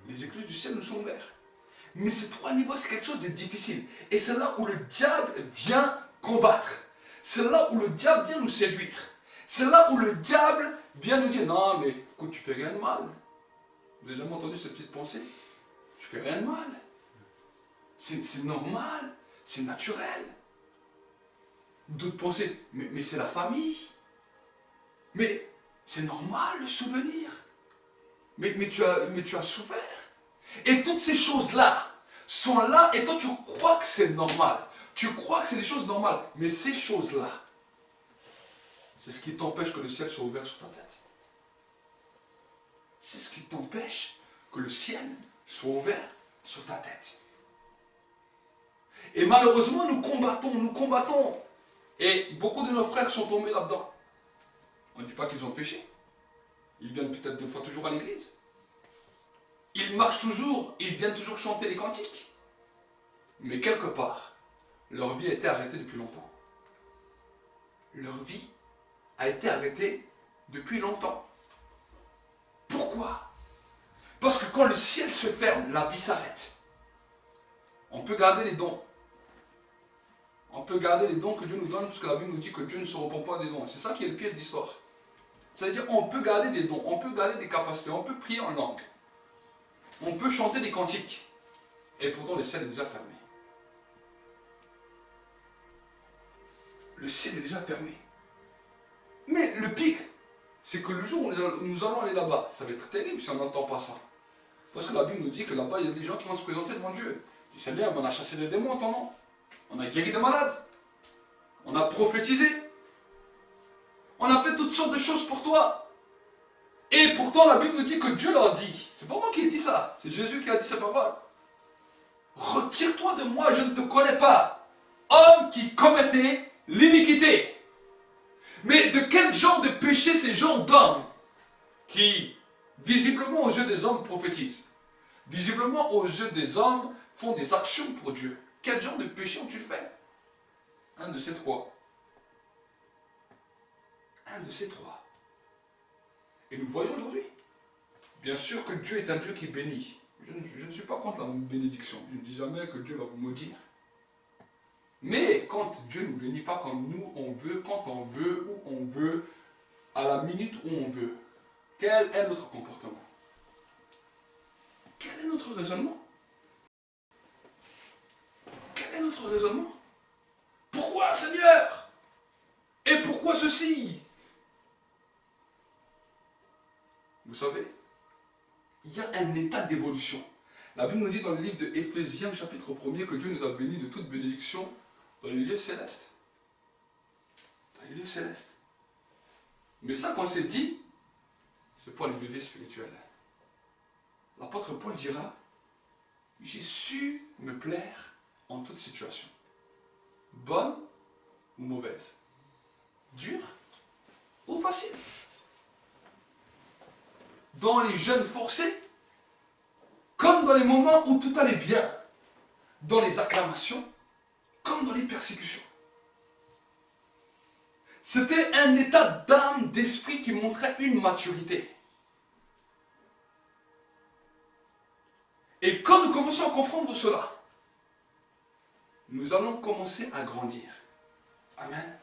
Les écluses du ciel nous sont ouverts. Mais ces 3 niveaux, c'est quelque chose de difficile. Et c'est là où le diable vient combattre. C'est là où le diable vient nous séduire. C'est là où le diable vient nous dire, non mais écoute, tu fais rien de mal. Vous avez jamais entendu cette petite pensée? Tu fais rien de mal. C'est normal, c'est naturel. D'autres pensées, mais c'est la famille. Mais c'est normal le souvenir. Mais tu as souffert. Et toutes ces choses-là sont là et toi tu crois que c'est normal. Tu crois que c'est des choses normales. Mais ces choses-là, c'est ce qui t'empêche que le ciel soit ouvert sur ta tête. C'est ce qui t'empêche que le ciel soit ouvert sur ta tête. Et malheureusement, nous combattons. Et beaucoup de nos frères sont tombés là-dedans. On ne dit pas qu'ils ont péché. Ils viennent peut-être 2 fois toujours à l'église. Ils marchent toujours, ils viennent toujours chanter les cantiques. Mais quelque part, leur vie a été arrêtée depuis longtemps. Leur vie a été arrêtée depuis longtemps. Pourquoi? Parce que quand le ciel se ferme, la vie s'arrête. On peut garder les dons. On peut garder les dons que Dieu nous donne, parce que la Bible nous dit que Dieu ne se repent pas des dons. C'est ça qui est le pire de l'histoire. C'est-à-dire on peut garder des dons, on peut garder des capacités, on peut prier en langue. On peut chanter des cantiques. Et pourtant le ciel est déjà fermé. Le ciel est déjà fermé. Mais le pire, c'est que le jour où nous allons aller là-bas, ça va être terrible si on n'entend pas ça. Parce que la Bible nous dit que là-bas, il y a des gens qui vont se présenter devant Dieu. Ils disent, Seigneur, on a chassé les démons en ton nom. On a guéri des malades. On a prophétisé. On a fait toutes sortes de choses pour toi. Et pourtant, la Bible nous dit que Dieu leur dit. C'est pas moi qui ai dit ça. C'est Jésus qui a dit ces paroles. Retire-toi de moi, je ne te connais pas. Homme qui commettait l'iniquité. Mais de quel genre de péché ces gens d'hommes qui, visiblement aux yeux des hommes, prophétisent, visiblement aux yeux des hommes, font des actions pour Dieu. Quel genre de péché ont-ils fait? Un de ces 3. Un de ces 3. Et nous voyons aujourd'hui, bien sûr que Dieu est un Dieu qui bénit. Je ne suis pas contre la bénédiction. Je ne dis jamais que Dieu va vous maudire. Mais quand Dieu ne nous bénit pas comme nous on veut, quand on veut, où on veut, à la minute où on veut, quel est notre comportement? Quel est notre raisonnement? Quel est notre raisonnement? Pourquoi, Seigneur? Et pourquoi ceci? Vous savez, il y a un état d'évolution. La Bible nous dit dans le livre de Éphésiens, chapitre 1er, que Dieu nous a bénis de toute bénédiction dans les lieux célestes. Dans les lieux célestes. Mais ça, quand c'est dit, c'est pour les bébés spirituels. L'apôtre Paul dira, j'ai su me plaire en toute situation. Bonne ou mauvaise. Dure ou facile. Dans les jeûnes forcés, comme dans les moments où tout allait bien. dans les acclamations, comme dans les persécutions. C'était un état d'âme, d'esprit qui montrait une maturité. Et quand nous commençons à comprendre cela, nous allons commencer à grandir. Amen.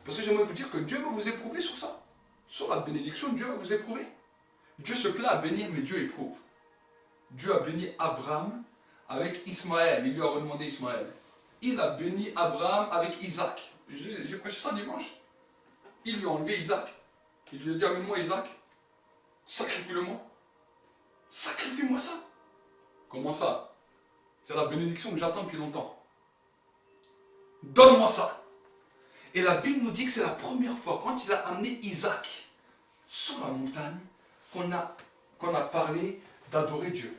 Parce que j'aimerais vous dire que Dieu va vous éprouver sur ça. Sur la bénédiction, Dieu va vous éprouver. Dieu se plaît à bénir, mais Dieu éprouve. Dieu a béni Abraham avec Ismaël. Il lui a redemandé Ismaël. Il a béni Abraham avec Isaac. J'ai prêché ça dimanche. Il lui a enlevé Isaac. Il lui a dit, amène-moi Isaac. Sacrifie-le-moi. Sacrifie-moi ça. Comment ça? C'est la bénédiction que j'attends depuis longtemps. Donne-moi ça. Et la Bible nous dit que c'est la première fois, quand il a amené Isaac sur la montagne, qu'on a parlé d'adorer Dieu.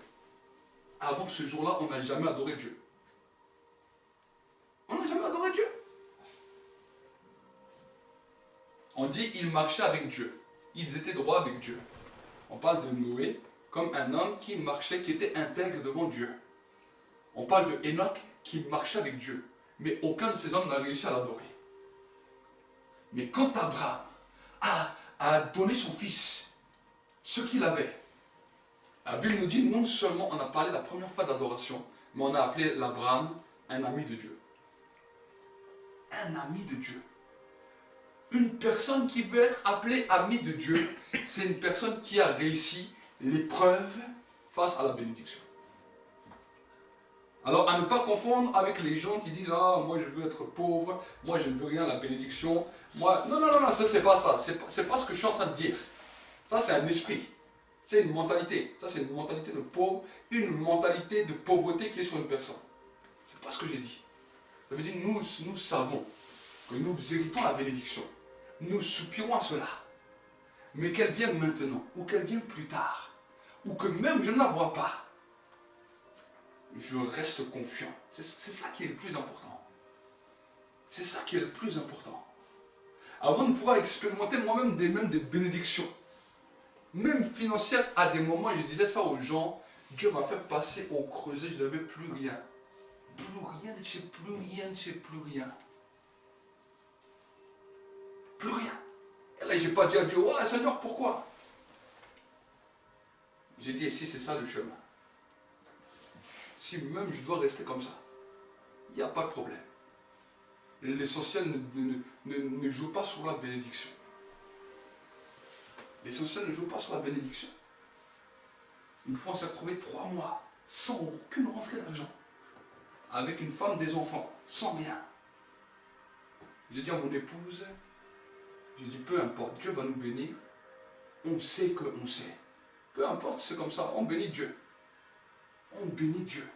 Avant ce jour-là, on n'a jamais adoré Dieu. On n'a jamais adoré Dieu. On dit ils marchaient avec Dieu. Ils étaient droits avec Dieu. On parle de Noé comme un homme qui marchait, qui était intègre devant Dieu. On parle de Enoch qui marchait avec Dieu. Mais aucun de ces hommes n'a réussi à l'adorer. Mais quand Abraham a donné son fils, ce qu'il avait, la Bible nous dit, non seulement on a parlé la première fois d'adoration, mais on a appelé l'Abraham un ami de Dieu. Un ami de Dieu. Une personne qui veut être appelée ami de Dieu, c'est une personne qui a réussi l'épreuve face à la bénédiction. Alors, à ne pas confondre avec les gens qui disent « Ah, moi je veux être pauvre, moi je ne veux rien, la bénédiction. » Moi, non, ça c'est pas ça. C'est pas ce que je suis en train de dire. Ça c'est un esprit. C'est une mentalité. Ça c'est une mentalité de pauvre, une mentalité de pauvreté qui est sur une personne. C'est pas ce que j'ai dit. Ça veut dire nous savons que nous héritons la bénédiction. Nous soupirons à cela. Mais qu'elle vienne maintenant, ou qu'elle vienne plus tard, ou que même je ne la vois pas, je reste confiant. C'est ça qui est le plus important. C'est ça qui est le plus important. Avant de pouvoir expérimenter moi-même des bénédictions, même financières, à des moments, je disais ça aux gens, Dieu m'a fait passer au creuset, je n'avais plus rien. Plus rien, je ne sais plus rien, je ne sais plus rien. Plus rien. Et là, je n'ai pas dit à Dieu, ouais, Seigneur, pourquoi? J'ai dit, si c'est ça le chemin. Si même je dois rester comme ça, il n'y a pas de problème. L'essentiel ne joue pas sur la bénédiction. L'essentiel ne joue pas sur la bénédiction. Une fois, on s'est retrouvé 3 mois sans aucune rentrée d'argent. Avec une femme, des enfants, sans rien. J'ai dit à mon épouse, j'ai dit, peu importe, Dieu va nous bénir. On sait qu'on sait. Peu importe, c'est comme ça, on bénit Dieu. On bénit Dieu.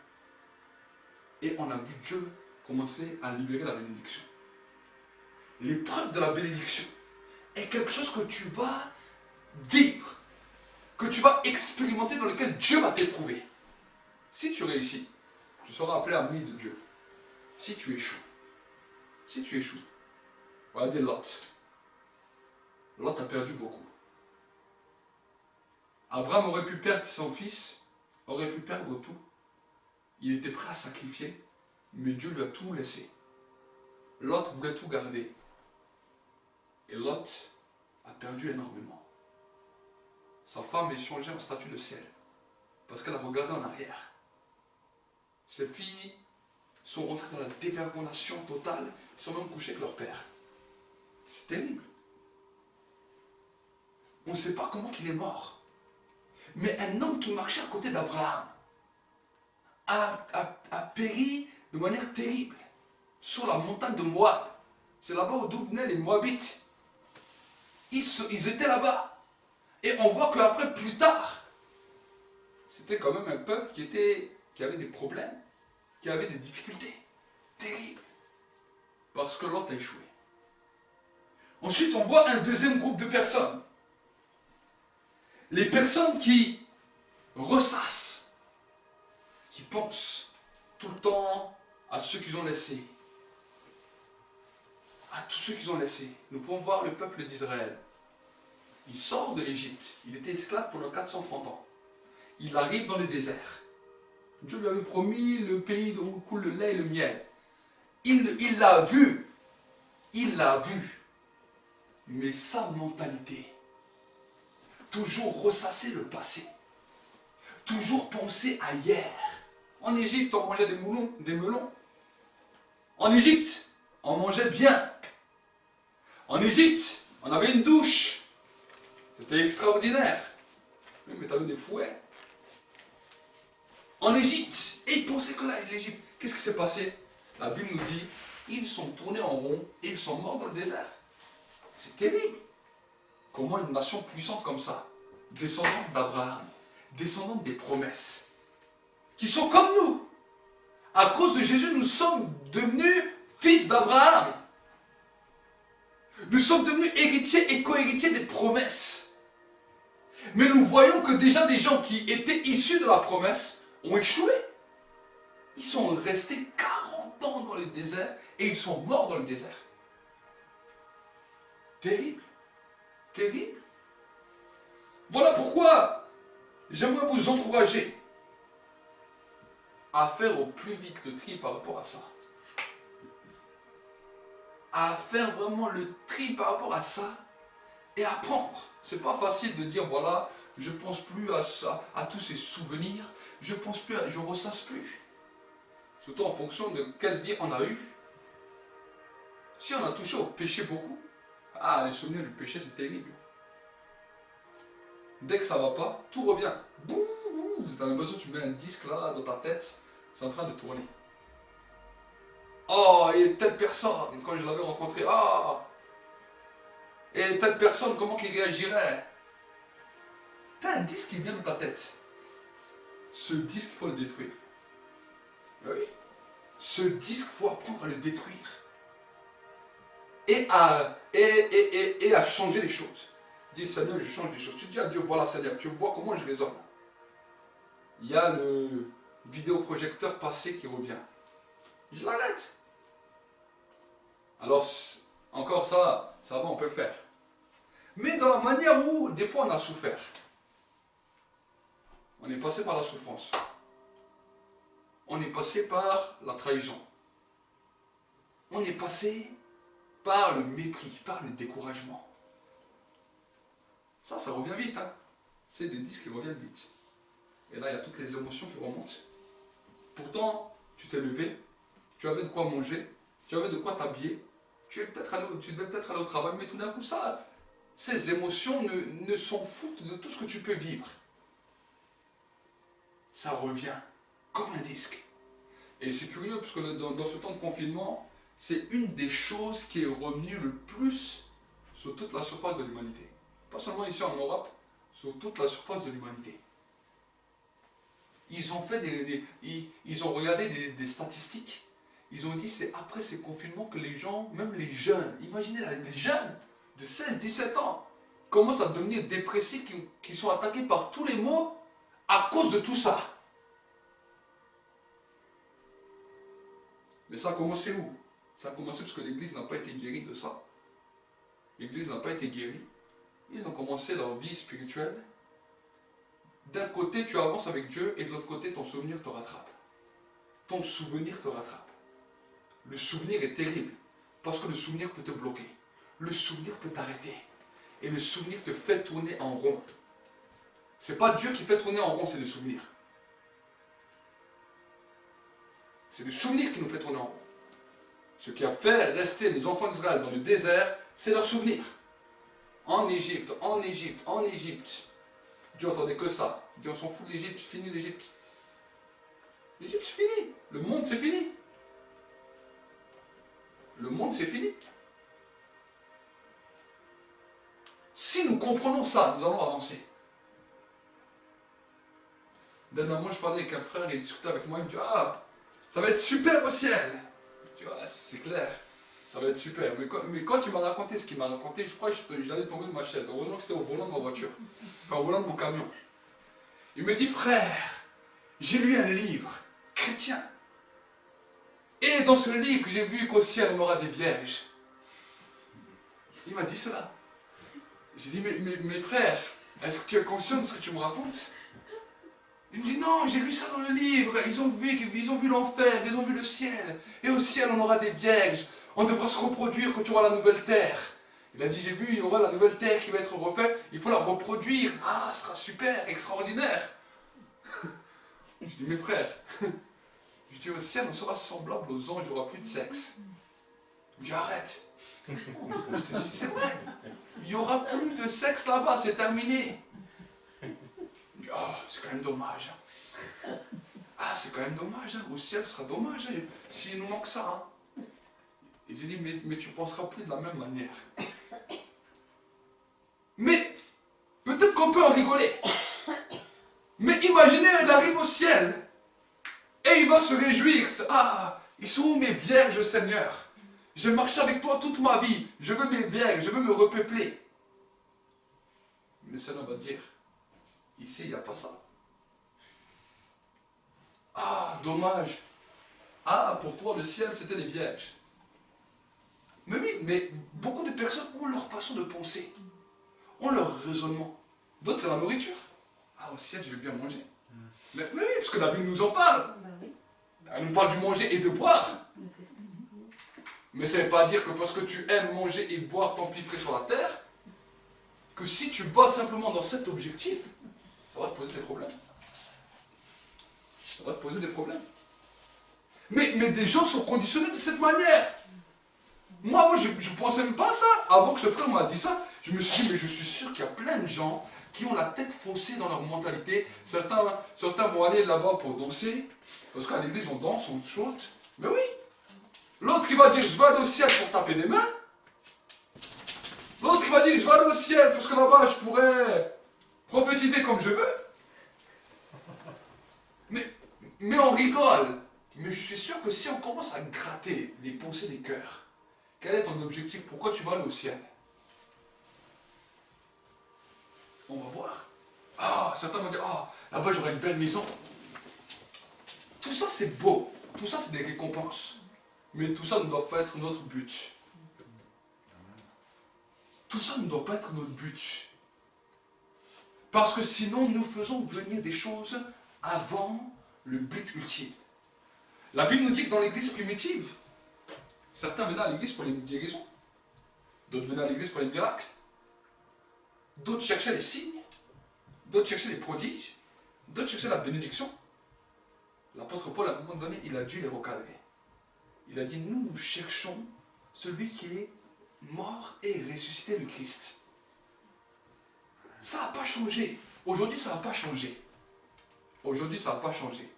Et on a vu Dieu commencer à libérer la bénédiction. L'épreuve de la bénédiction est quelque chose que tu vas vivre, que tu vas expérimenter, dans lequel Dieu va t'éprouver. Si tu réussis, tu seras appelé ami de Dieu. Si tu échoues, regardez Lot. Lot a perdu beaucoup. Abraham aurait pu perdre son fils, aurait pu perdre tout. Il était prêt à sacrifier, mais Dieu lui a tout laissé. Lot voulait tout garder. Et Lot a perdu énormément. Sa femme est changée en statue de ciel, parce qu'elle a regardé en arrière. Ses filles sont rentrées dans la dévergondation totale, ils sont même couchés avec leur père. C'est terrible. On ne sait pas comment il est mort. Mais un homme qui marchait à côté d'Abraham a péri de manière terrible sur la montagne de Moab. C'est là-bas d'où venaient les Moabites. Ils étaient là-bas. Et on voit qu'après, plus tard, c'était quand même un peuple qui avait des problèmes, qui avait des difficultés terribles. Parce que Lot a échoué. Ensuite, on voit un deuxième groupe de personnes. Les personnes qui ressassent, qui pensent tout le temps à ceux qu'ils ont laissés, à tous ceux qu'ils ont laissés. Nous pouvons voir le peuple d'Israël. Il sort de l'Égypte. Il était esclave pendant 430 ans. Il arrive dans le désert. Dieu lui avait promis le pays où coule le lait et le miel. Il l'a vu. Il l'a vu. Mais sa mentalité, toujours ressasser le passé, toujours penser à hier. En Égypte, on mangeait des melons. En Égypte, on mangeait bien. En Égypte, on avait une douche. C'était extraordinaire. Mais tu avais des fouets. En Égypte, et ils pensaient que là, l'Égypte, qu'est-ce qui s'est passé? La Bible nous dit, ils sont tournés en rond et ils sont morts dans le désert. C'est terrible. Comment une nation puissante comme ça, descendante d'Abraham, descendante des promesses, qui sont comme nous, à cause de Jésus, nous sommes devenus fils d'Abraham. Nous sommes devenus héritiers et co-héritiers des promesses. Mais nous voyons que déjà des gens qui étaient issus de la promesse ont échoué. Ils sont restés 40 ans dans le désert et ils sont morts dans le désert. Terrible. Terrible. Voilà pourquoi j'aimerais vous encourager à faire au plus vite le tri par rapport à ça. À faire vraiment le tri par rapport à ça et apprendre. C'est pas facile de dire voilà, je pense plus à ça, à tous ces souvenirs, je pense plus, je ressasse plus. Surtout en fonction de quelle vie on a eu. Si on a touché au péché beaucoup, les souvenirs du péché c'est terrible. Dès que ça va pas, tout revient. Boum, boum, tu as l'impression que tu mets un disque là dans ta tête, c'est en train de tourner. Oh, et telle personne, quand je l'avais rencontré, et telle personne, comment qu'il réagirait? T'as un disque qui vient dans ta tête. Ce disque, il faut le détruire. Oui. Ce disque, il faut apprendre à le détruire. Et à changer les choses. Dis, Seigneur, je change les choses. Tu dis à Dieu, voilà, Seigneur, tu vois comment je raisonne. Il y a le vidéoprojecteur passé qui revient. Je l'arrête. Alors, encore ça va, on peut le faire. Mais dans la manière où, des fois, on a souffert. On est passé par la souffrance. On est passé par la trahison. On est passé par le mépris, par le découragement. Ça revient vite. Hein. C'est des disques qui reviennent vite. Et là, il y a toutes les émotions qui remontent. Pourtant, tu t'es levé, tu avais de quoi manger, tu avais de quoi t'habiller, tu devais peut-être aller au travail, mais tout d'un coup, ces émotions ne s'en foutent de tout ce que tu peux vivre. Ça revient comme un disque. Et c'est curieux, parce que dans ce temps de confinement, c'est une des choses qui est revenue le plus sur toute la surface de l'humanité. Pas seulement ici en Europe, sur toute la surface de l'humanité. Ils ont ils ont regardé des statistiques. Ils ont dit c'est après ces confinements que les gens, même les jeunes, imaginez les jeunes de 16-17 ans, commencent à devenir dépressifs, qui sont attaqués par tous les maux à cause de tout ça. Mais ça a commencé où? Ça a commencé parce que l'Église n'a pas été guérie de ça. L'Église n'a pas été guérie. Ils ont commencé leur vie spirituelle. D'un côté, tu avances avec Dieu et de l'autre côté, ton souvenir te rattrape. Ton souvenir te rattrape. Le souvenir est terrible parce que le souvenir peut te bloquer. Le souvenir peut t'arrêter. Et le souvenir te fait tourner en rond. C'est pas Dieu qui fait tourner en rond, c'est le souvenir. C'est le souvenir qui nous fait tourner en rond. Ce qui a fait rester les enfants d'Israël dans le désert, c'est leur souvenir. En Égypte, en Égypte, en Égypte. Dieu n'entendait que ça. Dieu, on s'en fout de l'Égypte, c'est fini l'Égypte. L'Égypte, c'est fini. Le monde, c'est fini. Le monde, c'est fini. Si nous comprenons ça, nous allons avancer. Dernièrement, je parlais avec un frère, il discutait avec moi, il me dit ça va être super au ciel. Tu vois, c'est clair, ça va être super. Mais quand il m'a raconté ce qu'il m'a raconté, je crois que j'allais tomber de ma chaise. Heureusement que c'était au volant de ma voiture, enfin au volant de mon camion. Il me dit, frère, j'ai lu un livre chrétien. Et dans ce livre, j'ai vu qu'au ciel, on aura des vierges. Il m'a dit cela. J'ai dit, mais frère, est-ce que tu es conscient de ce que tu me racontes? Il me dit non, j'ai lu ça dans le livre, ils ont vu l'enfer, ils ont vu le ciel, et au ciel on aura des vierges, on devra se reproduire quand tu auras la nouvelle terre. Il a dit j'ai vu, il y aura la nouvelle terre qui va être refaite, il faut la reproduire, ah, ce sera super, extraordinaire. Je dis mes frères, je dis au ciel on sera semblable aux anges, il n'y aura plus de sexe. Il me dit arrête. Je te dis c'est vrai, il n'y aura plus de sexe là-bas, c'est terminé. Ah, c'est quand même dommage. Ah, c'est quand même dommage. Au ciel, ce sera dommage s'il nous manque ça. Et j'ai dit, mais tu ne penseras plus de la même manière. Mais, peut-être qu'on peut en rigoler. Mais imaginez, il arrive au ciel. Et il va se réjouir. Ah, ils sont où mes vierges, Seigneur? Je marche avec toi toute ma vie. Je veux mes vierges, je veux me repeupler. Le Seigneur va dire, ici, il n'y a pas ça. Ah, dommage. Ah, pour toi, le ciel, c'était les vierges. Mais oui, mais beaucoup de personnes ont leur façon de penser, ont leur raisonnement. D'autres, c'est la nourriture. Ah, au ciel, je vais bien manger. Mais oui, parce que la Bible nous en parle. Elle nous parle du manger et de boire. Mais ça ne veut pas dire que parce que tu aimes manger et boire t'empiffrer sur la terre, que si tu vas simplement dans cet objectif, ça va te poser des problèmes. Ça va te poser des problèmes. Mais des gens sont conditionnés de cette manière. Moi je ne pensais même pas à ça. Avant que ce frère m'a dit ça, je me suis dit, mais je suis sûr qu'il y a plein de gens qui ont la tête faussée dans leur mentalité. Certains vont aller là-bas pour danser, parce qu'à l'église on danse, on chante. Mais oui. L'autre qui va dire, je vais aller au ciel pour taper des mains. L'autre qui va dire, je vais aller au ciel parce que là-bas je pourrais prophétiser comme je veux. Mais on rigole. Mais je suis sûr que si on commence à gratter les pensées des cœurs, quel est ton objectif? Pourquoi tu vas aller au ciel? On va voir. Ah, certains vont dire, ah, là-bas j'aurai une belle maison. Tout ça c'est beau. Tout ça c'est des récompenses. Mais tout ça ne doit pas être notre but. Tout ça ne doit pas être notre but. Parce que sinon nous faisons venir des choses avant le but ultime. La Bible nous dit que dans l'église primitive, certains venaient à l'église pour les guérisons, d'autres venaient à l'église pour les miracles, d'autres cherchaient les signes, d'autres cherchaient les prodiges, d'autres cherchaient la bénédiction. L'apôtre Paul, à un moment donné, il a dû les recadrer. Il a dit, nous cherchons celui qui est mort et ressuscité, le Christ. Ça n'a pas changé. Aujourd'hui, ça n'a pas changé. Aujourd'hui, ça n'a pas changé.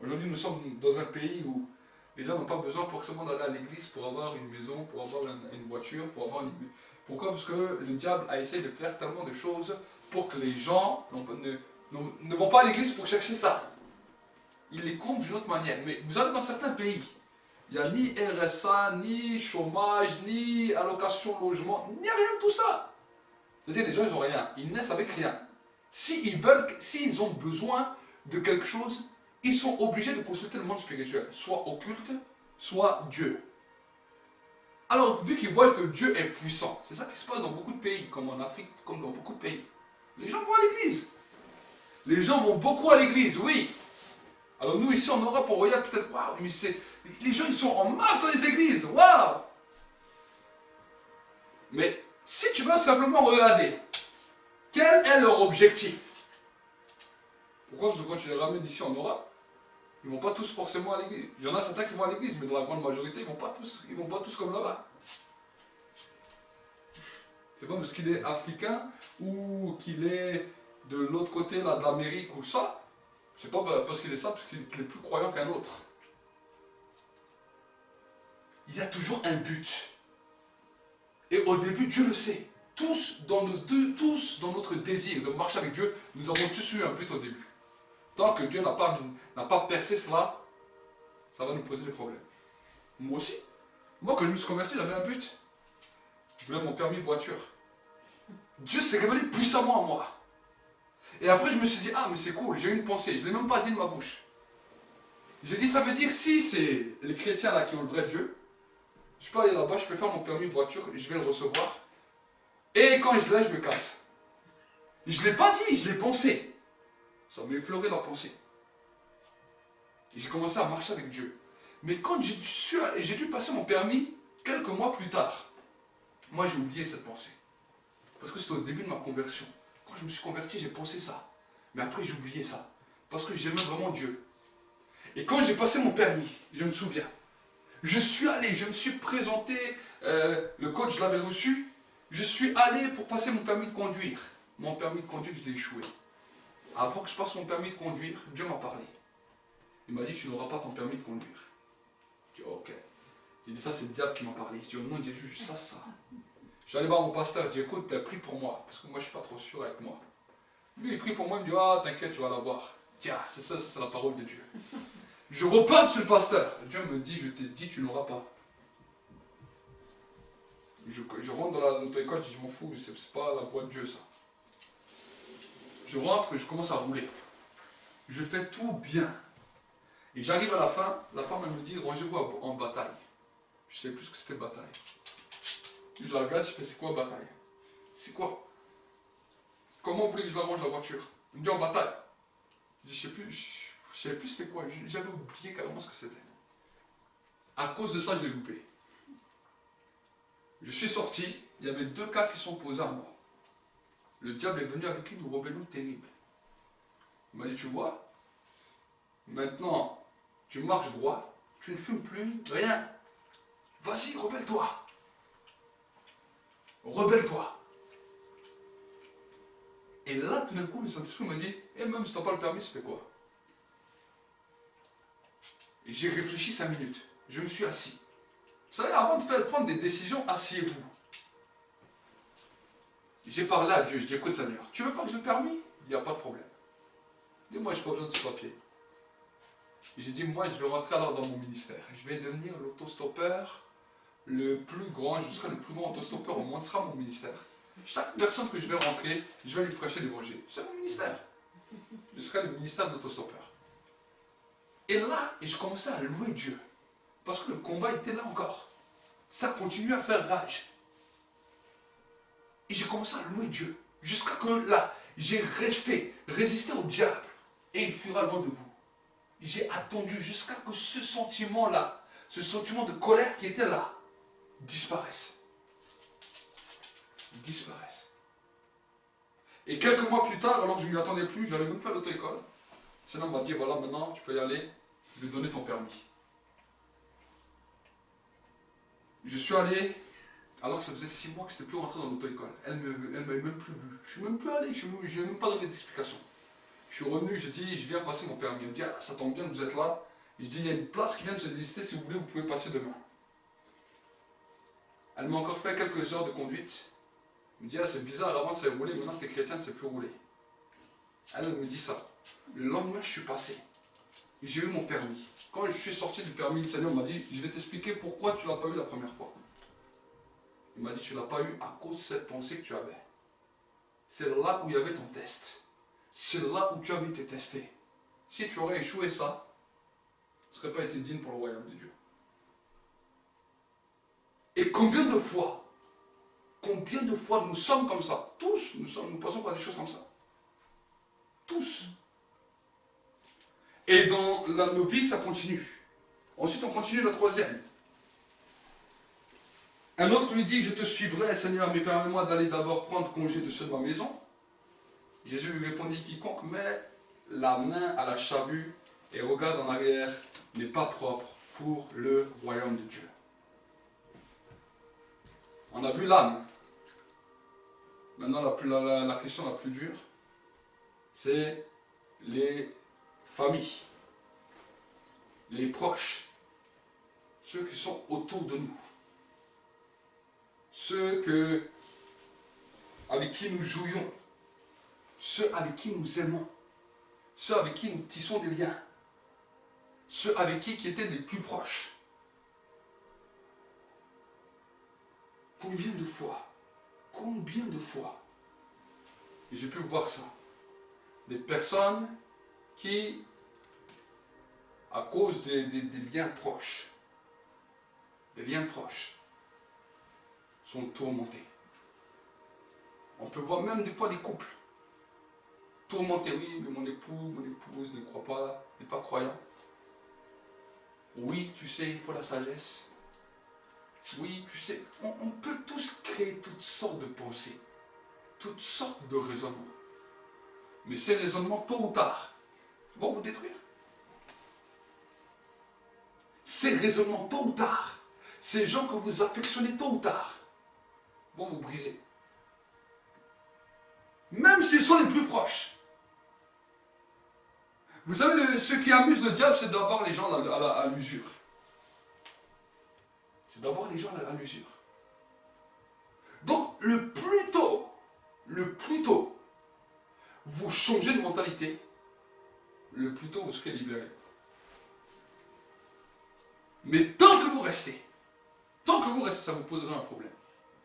Aujourd'hui, nous sommes dans un pays où les gens n'ont pas besoin forcément d'aller à l'église pour avoir une maison, pour avoir une voiture, pour avoir une... Pourquoi? Parce que le diable a essayé de faire tellement de choses pour que les gens ne vont pas à l'église pour chercher ça. Il les compte d'une autre manière. Mais vous allez dans certains pays, il n'y a ni RSA, ni chômage, ni allocation logement, ni rien de tout ça. C'est-à-dire les gens, ils n'ont rien. Ils naissent avec rien. S'ils ont besoin de quelque chose, ils sont obligés de consulter le monde spirituel, soit occulte, soit Dieu. Alors, vu qu'ils voient que Dieu est puissant, c'est ça qui se passe dans beaucoup de pays, comme en Afrique, comme dans beaucoup de pays. Les gens vont à l'église. Les gens vont beaucoup à l'église, oui. Alors nous, ici en Europe, on regarde peut-être, waouh, mais les gens, ils sont en masse dans les églises, waouh. Mais si tu vas simplement regarder, quel est leur objectif? Pourquoi? Parce que quand tu les ramènes ici en Europe, ils ne vont pas tous forcément à l'église. Il y en a certains qui vont à l'église, mais dans la grande majorité, ils ne vont pas tous comme là-bas. C'est pas parce qu'il est africain ou qu'il est de l'autre côté là, de l'Amérique ou ça. C'est pas parce qu'il est ça, parce qu'il est plus croyant qu'un autre. Il y a toujours un but. Et au début, Dieu le sait. Tous dans notre désir de marcher avec Dieu, nous avons tous eu un but au début. Tant que Dieu n'a pas percé cela, ça va nous poser des problèmes. Moi aussi. Moi, quand je me suis converti, j'avais un but. Je voulais mon permis de voiture. Dieu s'est révélé puissamment à moi. Et après, je me suis dit, ah, mais c'est cool, j'ai eu une pensée. Je ne l'ai même pas dit de ma bouche. J'ai dit, ça veut dire, si c'est les chrétiens là qui ont le vrai Dieu, je peux aller là-bas, je peux faire mon permis de voiture, je vais le recevoir. Et quand je l'ai, je me casse. Je ne l'ai pas dit, je l'ai pensé. Ça m'a effleuré la pensée. Et j'ai commencé à marcher avec Dieu. Mais quand j'ai dû passer mon permis, quelques mois plus tard, moi j'ai oublié cette pensée. Parce que c'était au début de ma conversion. Quand je me suis converti, j'ai pensé ça. Mais après j'ai oublié ça. Parce que j'aimais vraiment Dieu. Et quand j'ai passé mon permis, je me souviens, je suis allé, je me suis présenté, le coach l'avait reçu, je suis allé pour passer mon permis de conduire. Mon permis de conduire, je l'ai échoué. Avant que je passe mon permis de conduire, Dieu m'a parlé. Il m'a dit, tu n'auras pas ton permis de conduire. J'ai dit, ok. J'ai dit, ça c'est le diable qui m'a parlé. J'ai dit, au nom de Jésus, ça. Je suis allé voir mon pasteur, j'ai dit, écoute, prie pour moi, parce que moi je ne suis pas trop sûr avec moi. Lui, il prie pour moi, il me dit, ah, t'inquiète, tu vas l'avoir. Tiens, c'est ça, c'est la parole de Dieu. Je repars chez le pasteur. Dieu me dit, je t'ai dit, tu n'auras pas. Je rentre dans l'auto-école, je dis, je m'en fous, c'est pas la voie de Dieu, ça. Je rentre et je commence à rouler. Je fais tout bien. Et j'arrive à la fin, la femme elle me dit, rangez-vous en bataille. Je ne sais plus ce que c'était bataille. Je la regarde, je fais, c'est quoi bataille? C'est quoi? Comment vous voulez que je la range la voiture? Elle me dit en bataille. Je dis, je sais plus c'était quoi, j'avais oublié carrément ce que c'était. À cause de ça, je l'ai loupé. Je suis sorti, il y avait 2 cas qui sont posés à moi. Le diable est venu avec une rébellion terrible. Il m'a dit, tu vois, maintenant, tu marches droit, tu ne fumes plus, rien. Vas-y, rebelle-toi. Rebelle-toi. Et là, tout d'un coup, le Saint-Esprit m'a dit, et même si tu n'as pas le permis, tu fais quoi? J'ai réfléchi 5 minutes. Je me suis assis. Vous savez, avant de prendre des décisions, asseyez-vous. J'ai parlé à Dieu. Je dis, écoute Seigneur, tu veux pas que j'ai le permis? Il n'y a pas de problème. Dis-moi, je n'ai pas besoin de ce papier. Et j'ai dit, moi, je vais rentrer alors dans mon ministère. Je vais devenir l'autostoppeur le plus grand. Je serai le plus grand autostoppeur au monde. Ce sera mon ministère. Chaque personne que je vais rentrer, je vais lui prêcher l'évangile. C'est mon ministère. Je serai le ministère de l'autostoppeur. Et là, je commençais à louer Dieu. Parce que le combat était là encore. Ça continuait à faire rage. Et j'ai commencé à louer Dieu. Jusqu'à que là, j'ai résisté au diable. Et il fuira loin de vous. J'ai attendu jusqu'à que ce sentiment-là, ce sentiment de colère qui était là, disparaisse. Disparaisse. Et quelques mois plus tard, alors que je ne m'y attendais plus, j'allais même faire l'auto-école. Sinon, on m'a dit, voilà, maintenant, tu peux y aller, je vais donner ton permis. Je suis allé, alors que ça faisait 6 mois que je n'étais plus rentré dans l'auto-école. Elle ne m'avait même plus vu. Je ne suis même plus allé, je n'ai même pas donné d'explication. Je suis revenu, j'ai dit, je viens passer mon permis. Elle me dit, ah, ça tombe bien, vous êtes là. Je dis, il y a une place qui vient de se délister, si vous voulez, vous pouvez passer demain. Elle m'a encore fait quelques heures de conduite. Elle me dit, ah, c'est bizarre, avant c'est roulé, maintenant que tu es chrétien, c'est plus rouler. Elle me dit ça. Le lendemain, je suis passé. J'ai eu mon permis. Quand je suis sorti du permis, le Seigneur m'a dit, je vais t'expliquer pourquoi tu ne l'as pas eu la première fois. Il m'a dit, tu ne l'as pas eu à cause de cette pensée que tu avais. C'est là où il y avait ton test. C'est là où tu avais été testé. Si tu aurais échoué ça, tu ne serais pas été digne pour le royaume de Dieu. Et combien de fois nous sommes comme ça? Tous, nous passons par des choses comme ça. Tous. Et dans nos vies, ça continue. Ensuite, on continue la 3e. Un autre lui dit, je te suivrai, Seigneur, mais permets-moi d'aller d'abord prendre congé de ceux de ma maison. Jésus lui répondit, quiconque met la main à la charrue et regarde en arrière n'est pas propre pour le royaume de Dieu. On a vu l'âme. Maintenant, la question la plus dure, c'est les familles, les proches, ceux qui sont autour de nous, ceux avec qui nous jouions, ceux avec qui nous aimons, ceux avec qui nous tissons des liens, ceux avec qui étaient les plus proches. Combien de fois, et j'ai pu voir ça, des personnes qui, à cause des liens proches, sont tourmentés. On peut voir même des fois des couples tourmenté. Oui, mais mon époux, mon épouse ne croit pas, n'est pas croyant. Oui, tu sais, il faut la sagesse. Oui, tu sais, on peut tous créer toutes sortes de pensées, toutes sortes de raisonnements. Mais ces raisonnements, tôt ou tard, vont vous détruire. Ces raisonnements, tôt ou tard, ces gens que vous affectionnez tôt ou tard, vont vous briser. Même s'ils sont les plus proches. Vous savez, ce qui amuse le diable, c'est d'avoir les gens à l'usure. C'est d'avoir les gens à l'usure. Donc, le plus tôt, vous changez de mentalité, le plus tôt vous serez libéré. Mais tant que vous restez, ça vous posera un problème.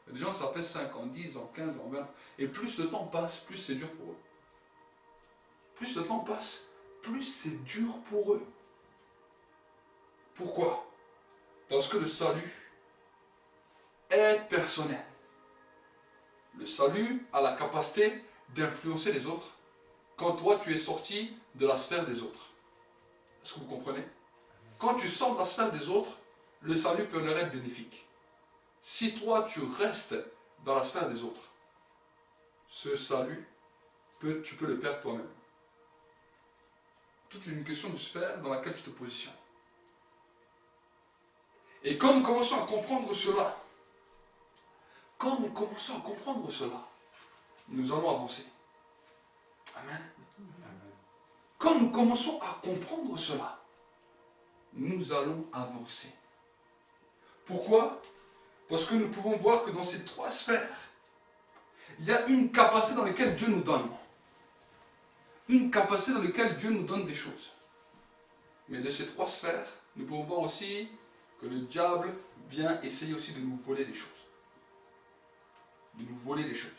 Il y a des gens, ça fait 5 ans, 10 ans, 15 ans, 20 ans, et plus le temps passe, plus c'est dur pour eux. Plus le temps passe, plus c'est dur pour eux. Pourquoi? Parce que le salut est personnel. Le salut a la capacité d'influencer les autres quand toi tu es sorti de la sphère des autres. Est-ce que vous comprenez? Quand tu sors de la sphère des autres, le salut peut leur être bénéfique. Si toi tu restes dans la sphère des autres, ce salut, tu peux le perdre toi-même. Toute une question de sphère dans laquelle tu te positionnes. Et quand nous commençons à comprendre cela, nous allons avancer. Amen. Quand nous commençons à comprendre cela, nous allons avancer. Pourquoi? Parce que nous pouvons voir que dans ces 3 sphères, il y a une capacité dans laquelle Dieu nous donne. Une capacité dans laquelle Dieu nous donne des choses. Mais de ces 3 sphères, nous pouvons voir aussi que le diable vient essayer aussi de nous voler des choses. De nous voler des choses.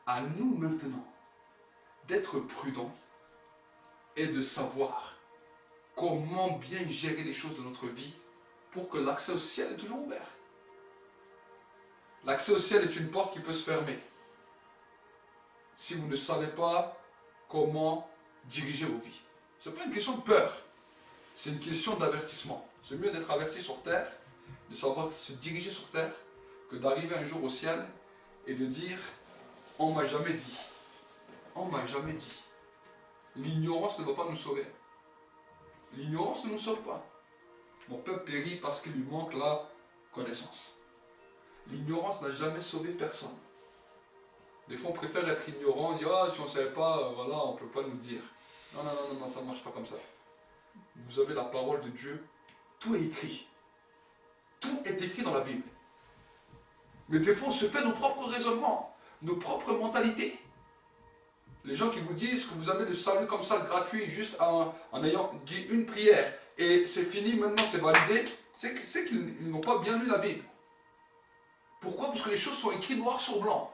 À nous maintenant d'être prudents et de savoir comment bien gérer les choses de notre vie pour que l'accès au ciel est toujours ouvert. L'accès au ciel est une porte qui peut se fermer. Si vous ne savez pas comment diriger vos vies. Ce n'est pas une question de peur, c'est une question d'avertissement. C'est mieux d'être averti sur terre, de savoir se diriger sur terre, que d'arriver un jour au ciel et de dire « On m'a jamais dit, on m'a jamais dit ». L'ignorance ne va pas nous sauver. L'ignorance ne nous sauve pas. Mon peuple périt parce qu'il lui manque la connaissance. L'ignorance n'a jamais sauvé personne. Des fois, on préfère être ignorant, on dit « Ah, si on ne savait pas, voilà, on ne peut pas nous dire. » Non, ça ne marche pas comme ça. Vous avez la parole de Dieu, tout est écrit. Tout est écrit dans la Bible. Mais des fois, on se fait nos propres raisonnements, nos propres mentalités. Les gens qui vous disent que vous avez le salut comme ça, gratuit, juste en ayant dit une prière, et c'est fini, maintenant c'est validé, c'est qu'ils n'ont pas bien lu la Bible. Pourquoi? Parce que les choses sont écrites noir sur blanc.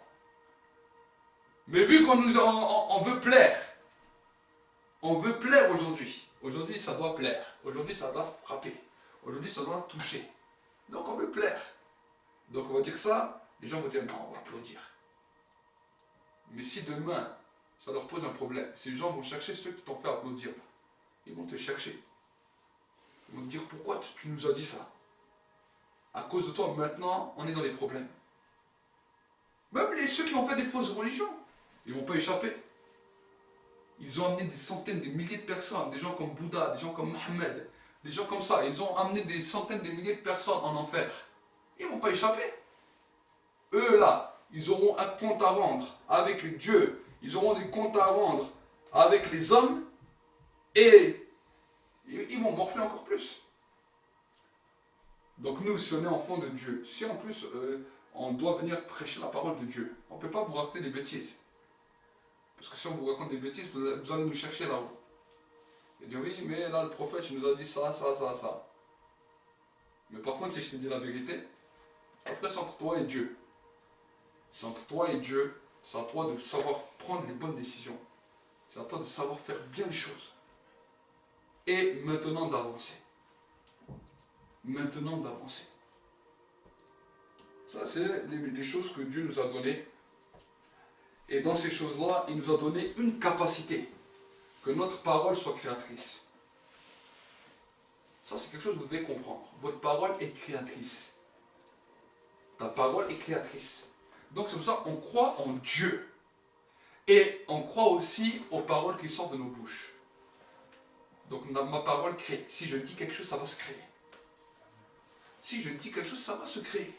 Mais vu qu'on veut plaire, on veut plaire aujourd'hui. Aujourd'hui, ça doit plaire. Aujourd'hui, ça doit frapper. Aujourd'hui, ça doit toucher. Donc, on veut plaire. Donc, on va dire ça, les gens vont dire non, on va applaudir. Mais si demain, ça leur pose un problème, si les gens vont chercher ceux qui t'ont fait applaudir, ils vont te chercher. Ils vont te dire pourquoi tu nous as dit ça. À cause de toi, maintenant, on est dans les problèmes. Même ceux qui ont fait des fausses religions, ils ne vont pas échapper. Ils ont amené des centaines, des milliers de personnes, des gens comme Bouddha, des gens comme Mohammed, des gens comme ça. Ils ont amené des centaines, des milliers de personnes en enfer. Ils ne vont pas échapper. Eux là, ils auront un compte à rendre avec Dieu. Ils auront des comptes à rendre avec les hommes. Et ils vont morfler encore plus. Donc nous, si on est enfant de Dieu, si en plus on doit venir prêcher la parole de Dieu, on ne peut pas vous raconter des bêtises. Parce que si on vous raconte des bêtises, vous allez nous chercher là-haut. Et dire oui, mais là le prophète il nous a dit ça. Mais par contre, si je te dis la vérité, après c'est entre toi et Dieu. C'est entre toi et Dieu, c'est à toi de savoir prendre les bonnes décisions. C'est à toi de savoir faire bien les choses. Et maintenant d'avancer. Maintenant d'avancer. Ça, c'est les choses que Dieu nous a données. Et dans ces choses-là, il nous a donné une capacité, que notre parole soit créatrice. Ça, c'est quelque chose que vous devez comprendre. Votre parole est créatrice. Ta parole est créatrice. Donc c'est pour ça qu'on croit en Dieu. Et on croit aussi aux paroles qui sortent de nos bouches. Donc ma parole crée. Si je dis quelque chose, ça va se créer. Si je dis quelque chose, ça va se créer.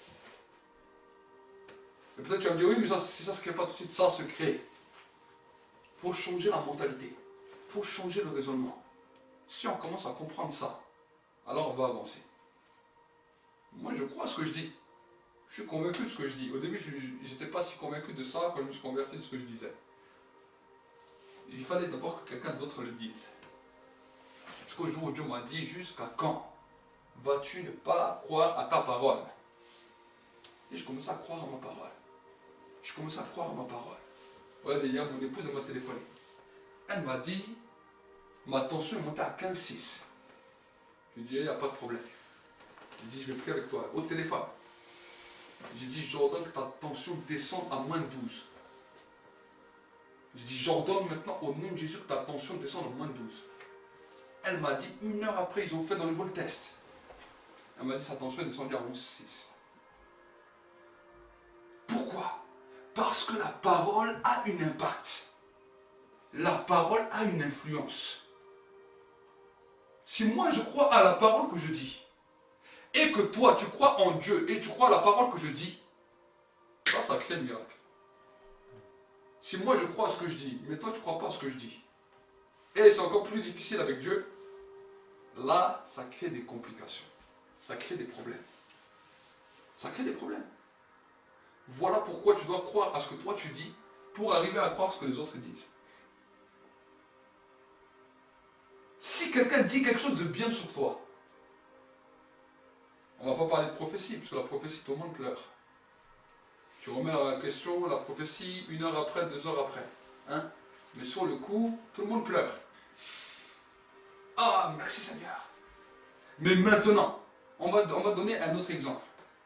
Et peut-être tu vas me dire, oui, mais ça, si ça ne se crée pas tout de suite, ça se crée. Il faut changer la mentalité. Il faut changer le raisonnement. Si on commence à comprendre ça, alors on va avancer. Moi, je crois à ce que je dis. Je suis convaincu de ce que je dis. Au début, je n'étais pas si convaincu de ça quand je me suis converti de ce que je disais. Il fallait d'abord que quelqu'un d'autre le dise. Jusqu'au jour où Dieu m'a dit, jusqu'à quand vas-tu ne pas croire à ta parole? Et je commençais à croire à ma parole. Je commençais à croire à ma parole. Regardez, hier, mon épouse m'a téléphoné. Elle m'a dit, ma tension est montée à 15,6. Je lui ai dit, il n'y a pas de problème. J'ai dit, je vais prier avec toi. Au téléphone. J'ai dit, j'ordonne que ta tension descende à moins 12. J'ai dit, j'ordonne maintenant au nom de Jésus que ta tension descende à moins 12. Elle m'a dit, 1 heure après, ils ont fait dans le vol test. Elle m'a dit, sa tension est descendue à 11,6. Pourquoi? Parce que la parole a un impact. La parole a une influence. Si moi je crois à la parole que je dis, et que toi tu crois en Dieu et tu crois à la parole que je dis, ça crée le miracle. Si moi je crois à ce que je dis, mais toi tu ne crois pas à ce que je dis, et c'est encore plus difficile avec Dieu, là ça crée des complications, ça crée des problèmes. Ça crée des problèmes. Voilà pourquoi tu dois croire à ce que toi tu dis pour arriver à croire ce que les autres disent. Si quelqu'un dit quelque chose de bien sur toi, on ne va pas parler de prophétie, parce que la prophétie, tout le monde pleure. Tu remets la question, la prophétie, 1 heure après, 2 heures après. Hein? Mais sur le coup, tout le monde pleure. Ah, merci Seigneur. Mais maintenant, on va donner un autre exemple.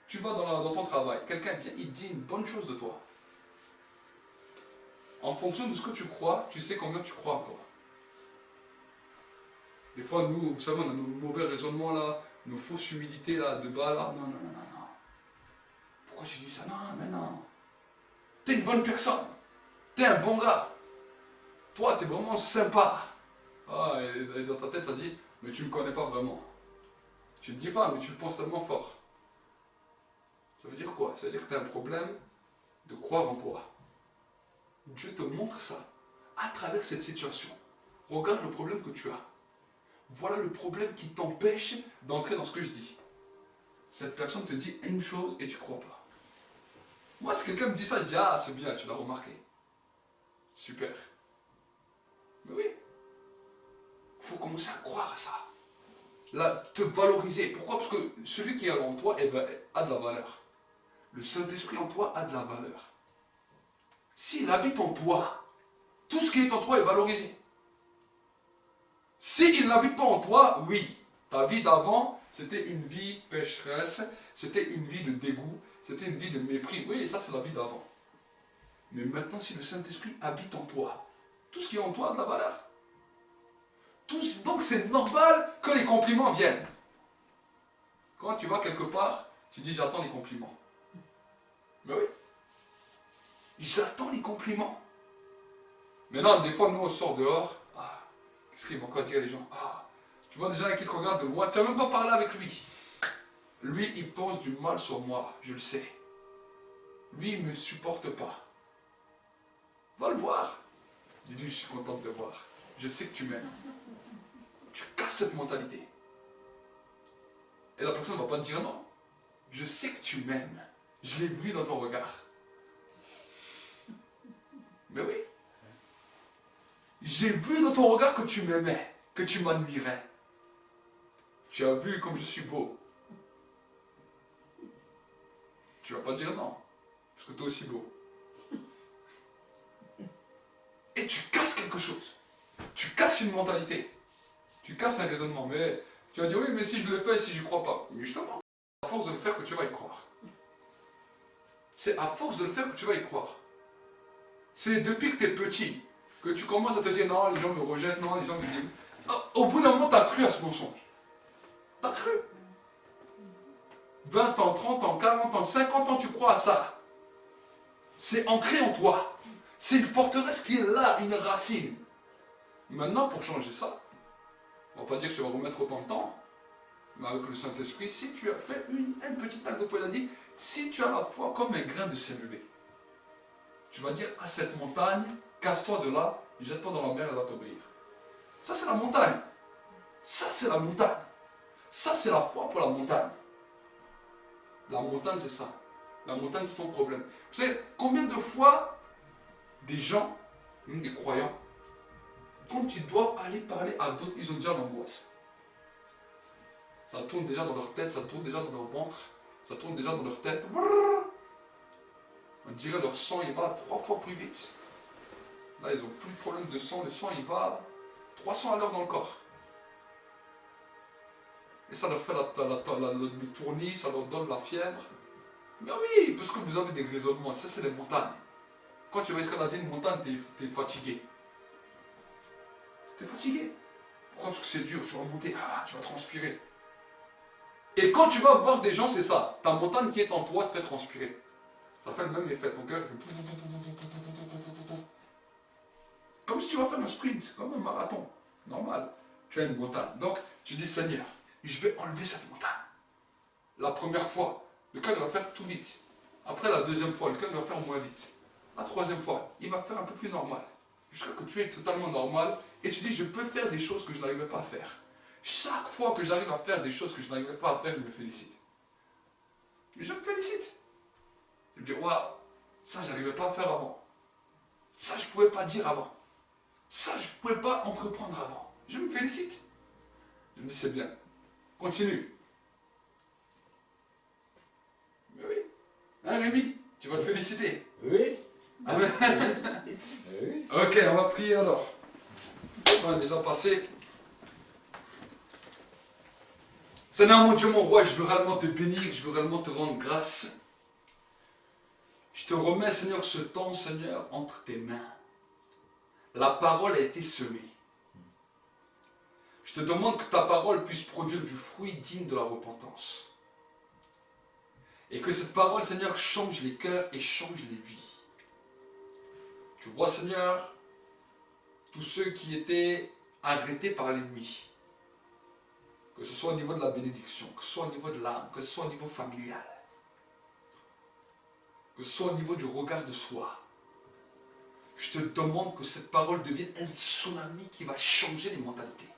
Tu vas dans ton travail, quelqu'un vient, il dit une bonne chose de toi. En fonction de ce que tu crois, tu sais combien tu crois en toi. Des fois, nous, vous savez, on a nos mauvais raisonnements là, nos fausses humilités là, de bas là. Non. Pourquoi tu dis ça? Non, mais non. T'es une bonne personne. T'es un bon gars. Toi, t'es vraiment sympa. Ah, et dans ta tête, ça dit, mais tu ne me connais pas vraiment. Tu ne le dis pas, mais tu le penses tellement fort. Ça veut dire quoi? Ça veut dire que tu as un problème de croire en toi. Dieu te montre ça à travers cette situation. Regarde le problème que tu as. Voilà le problème qui t'empêche d'entrer dans ce que je dis. Cette personne te dit une chose et tu ne crois pas. Moi, si quelqu'un me dit ça, je dis, ah, c'est bien, tu l'as remarqué. Super. Mais oui. Il faut commencer à croire à ça. Là, te valoriser. Pourquoi? Parce que celui qui est en toi a de la valeur. Le Saint-Esprit en toi a de la valeur. S'il habite en toi, tout ce qui est en toi est valorisé. S'il n'habite pas en toi, oui, ta vie d'avant, c'était une vie pécheresse, c'était une vie de dégoût, c'était une vie de mépris. Oui, ça c'est la vie d'avant. Mais maintenant, si le Saint-Esprit habite en toi, tout ce qui est en toi a de la valeur. Donc c'est normal que les compliments viennent. Quand tu vas quelque part, tu dis j'attends les compliments. Mais oui. J'attends les compliments. Maintenant, des fois, nous on sort dehors. Ah, qu'est-ce qu'ils vont encore dire les gens? Ah, tu vois des gens qui te regardent de loin, tu n'as même pas parlé avec lui. Lui, il pense du mal sur moi, je le sais. Lui, il ne me supporte pas. Va le voir. Dis-lui, je suis content de te voir. Je sais que tu m'aimes. Tu casses cette mentalité. Et la personne ne va pas te dire non. Je sais que tu m'aimes. Je l'ai vu dans ton regard. Mais oui. J'ai vu dans ton regard que tu m'aimais, que tu m'admirais. Tu as vu comme je suis beau. Tu ne vas pas dire non, parce que tu es aussi beau. Et tu casses quelque chose. Tu casses une mentalité. Tu casses un raisonnement. Mais tu vas dire oui, mais si je le fais, si je ne crois pas. Mais justement, à force de le faire que tu vas y croire. C'est à force de le faire que tu vas y croire. c'est depuis que tu es petit que tu commences à te dire non, les gens me rejettent, non, les gens me disent. Au bout d'un moment, tu as cru à ce mensonge. Tu as cru. 20 ans, 30 ans, 40 ans, 50 ans, tu crois à ça. C'est ancré en toi. C'est une forteresse qui est là, une racine. Maintenant, pour changer ça, on va pas dire que tu vas remettre autant de temps, mais avec le Saint-Esprit, si tu as fait un petit acte de foi, il a dit, si tu as la foi comme un grain de sénévé, tu vas dire à cette montagne, casse-toi de là, jette-toi dans la mer, elle va t'obéir. Ça, c'est la montagne. Ça, c'est la montagne. Ça, c'est la foi pour la montagne. La montagne, c'est ça. La montagne, c'est ton problème. Vous savez, combien de fois des gens, même des croyants, quand ils doivent aller parler à d'autres, ils ont déjà l'angoisse. Ça tourne déjà dans leur tête, ça tourne déjà dans leur ventre, ça tourne déjà dans leur tête. On dirait leur sang, il va 3 fois plus vite. Là, ils n'ont plus de problème de sang, le sang, il va 300 à l'heure dans le corps. Et ça leur fait le tournis, ça leur donne la fièvre. Mais oui, parce que vous avez des raisonnements, ça c'est les montagnes. Quand tu vas escalader une montagne, tu es fatigué. Tu es fatigué. Pourquoi? Parce que c'est dur, tu vas monter, tu vas transpirer. Et quand tu vas voir des gens, c'est ça. Ta montagne qui est en toi te fait transpirer. Ça fait le même effet, ton cœur fait... Comme si tu vas faire un sprint, comme un marathon. Normal. Tu as une montagne. Donc, tu dis, Seigneur, je vais enlever cette montagne. La première fois, le cœur va faire tout vite. Après la deuxième fois, le cœur va faire moins vite. La troisième fois, il va faire un peu plus normal. Jusqu'à que tu es totalement normal et tu dis, je peux faire des choses que je n'arrivais pas à faire. Chaque fois que j'arrive à faire des choses que je n'arrivais pas à faire, je me félicite. Mais je me félicite. Je me dis, waouh, ça, je n'arrivais pas à faire avant. Ça, je ne pouvais pas dire avant. Ça, je ne pouvais pas entreprendre avant. Je me félicite. Je me dis, c'est bien. Continue. Mais oui. Hein, Rémi, tu vas te féliciter. Oui. Amen. Oui. Ok, on va prier alors. Le temps est déjà passé. Seigneur mon Dieu, mon roi, je veux réellement te bénir, je veux réellement te rendre grâce. Je te remets, Seigneur, ce temps, Seigneur, entre tes mains. La parole a été semée. Je te demande que ta parole puisse produire du fruit digne de la repentance. Et que cette parole, Seigneur, change les cœurs et change les vies. Tu vois, Seigneur, tous ceux qui étaient arrêtés par l'ennemi, que ce soit au niveau de la bénédiction, que ce soit au niveau de l'âme, que ce soit au niveau familial, que ce soit au niveau du regard de soi, je te demande que cette parole devienne un tsunami qui va changer les mentalités.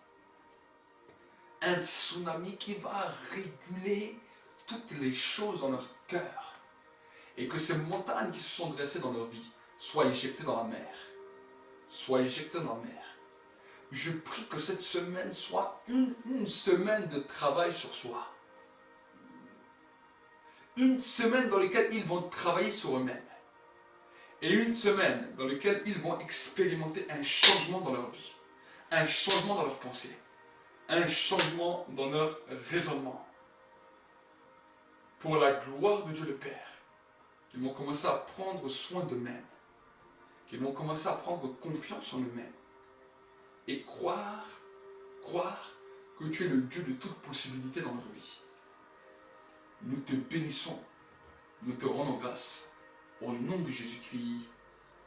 Un tsunami qui va réguler toutes les choses dans leur cœur. Et que ces montagnes qui se sont dressées dans leur vie soient éjectées dans la mer. Soient éjectées dans la mer. Je prie que cette semaine soit une semaine de travail sur soi. Une semaine dans laquelle ils vont travailler sur eux-mêmes. Et une semaine dans laquelle ils vont expérimenter un changement dans leur vie. Un changement dans leurs pensées. Un changement dans leur raisonnement. Pour la gloire de Dieu le Père. Qu'ils vont commencer à prendre soin d'eux-mêmes. Qu'ils vont commencer à prendre confiance en eux-mêmes. Et croire que tu es le Dieu de toute possibilité dans leur vie. Nous te bénissons, nous te rendons grâce. Au nom de Jésus-Christ.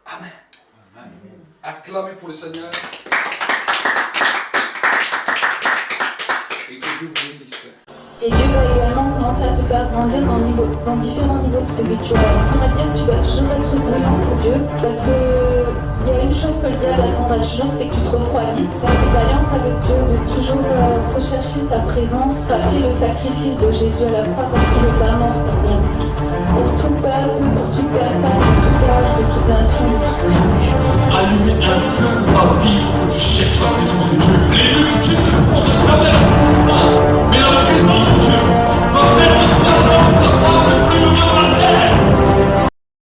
Amen. Amen. Acclamez pour le Seigneur. Et que Dieu vous bénisse. Et Dieu va également commencer à te faire grandir dans différents niveaux spirituels. On va dire que tu dois toujours être bouillant pour Dieu, parce que il y a une chose que le diable attendra toujours, c'est que tu te refroidisses. Dans cette alliance avec Dieu, de toujours rechercher sa présence, rappeler le sacrifice de Jésus à la croix, parce qu'il n'est pas mort pour rien. Pour tout peuple, pour toute personne, de tout âge, de toute nation, de toute tribu. Allumer un feu dans ta vie où tu cherches la présence de Dieu. Les multitudes ne pourront te traverser, mais la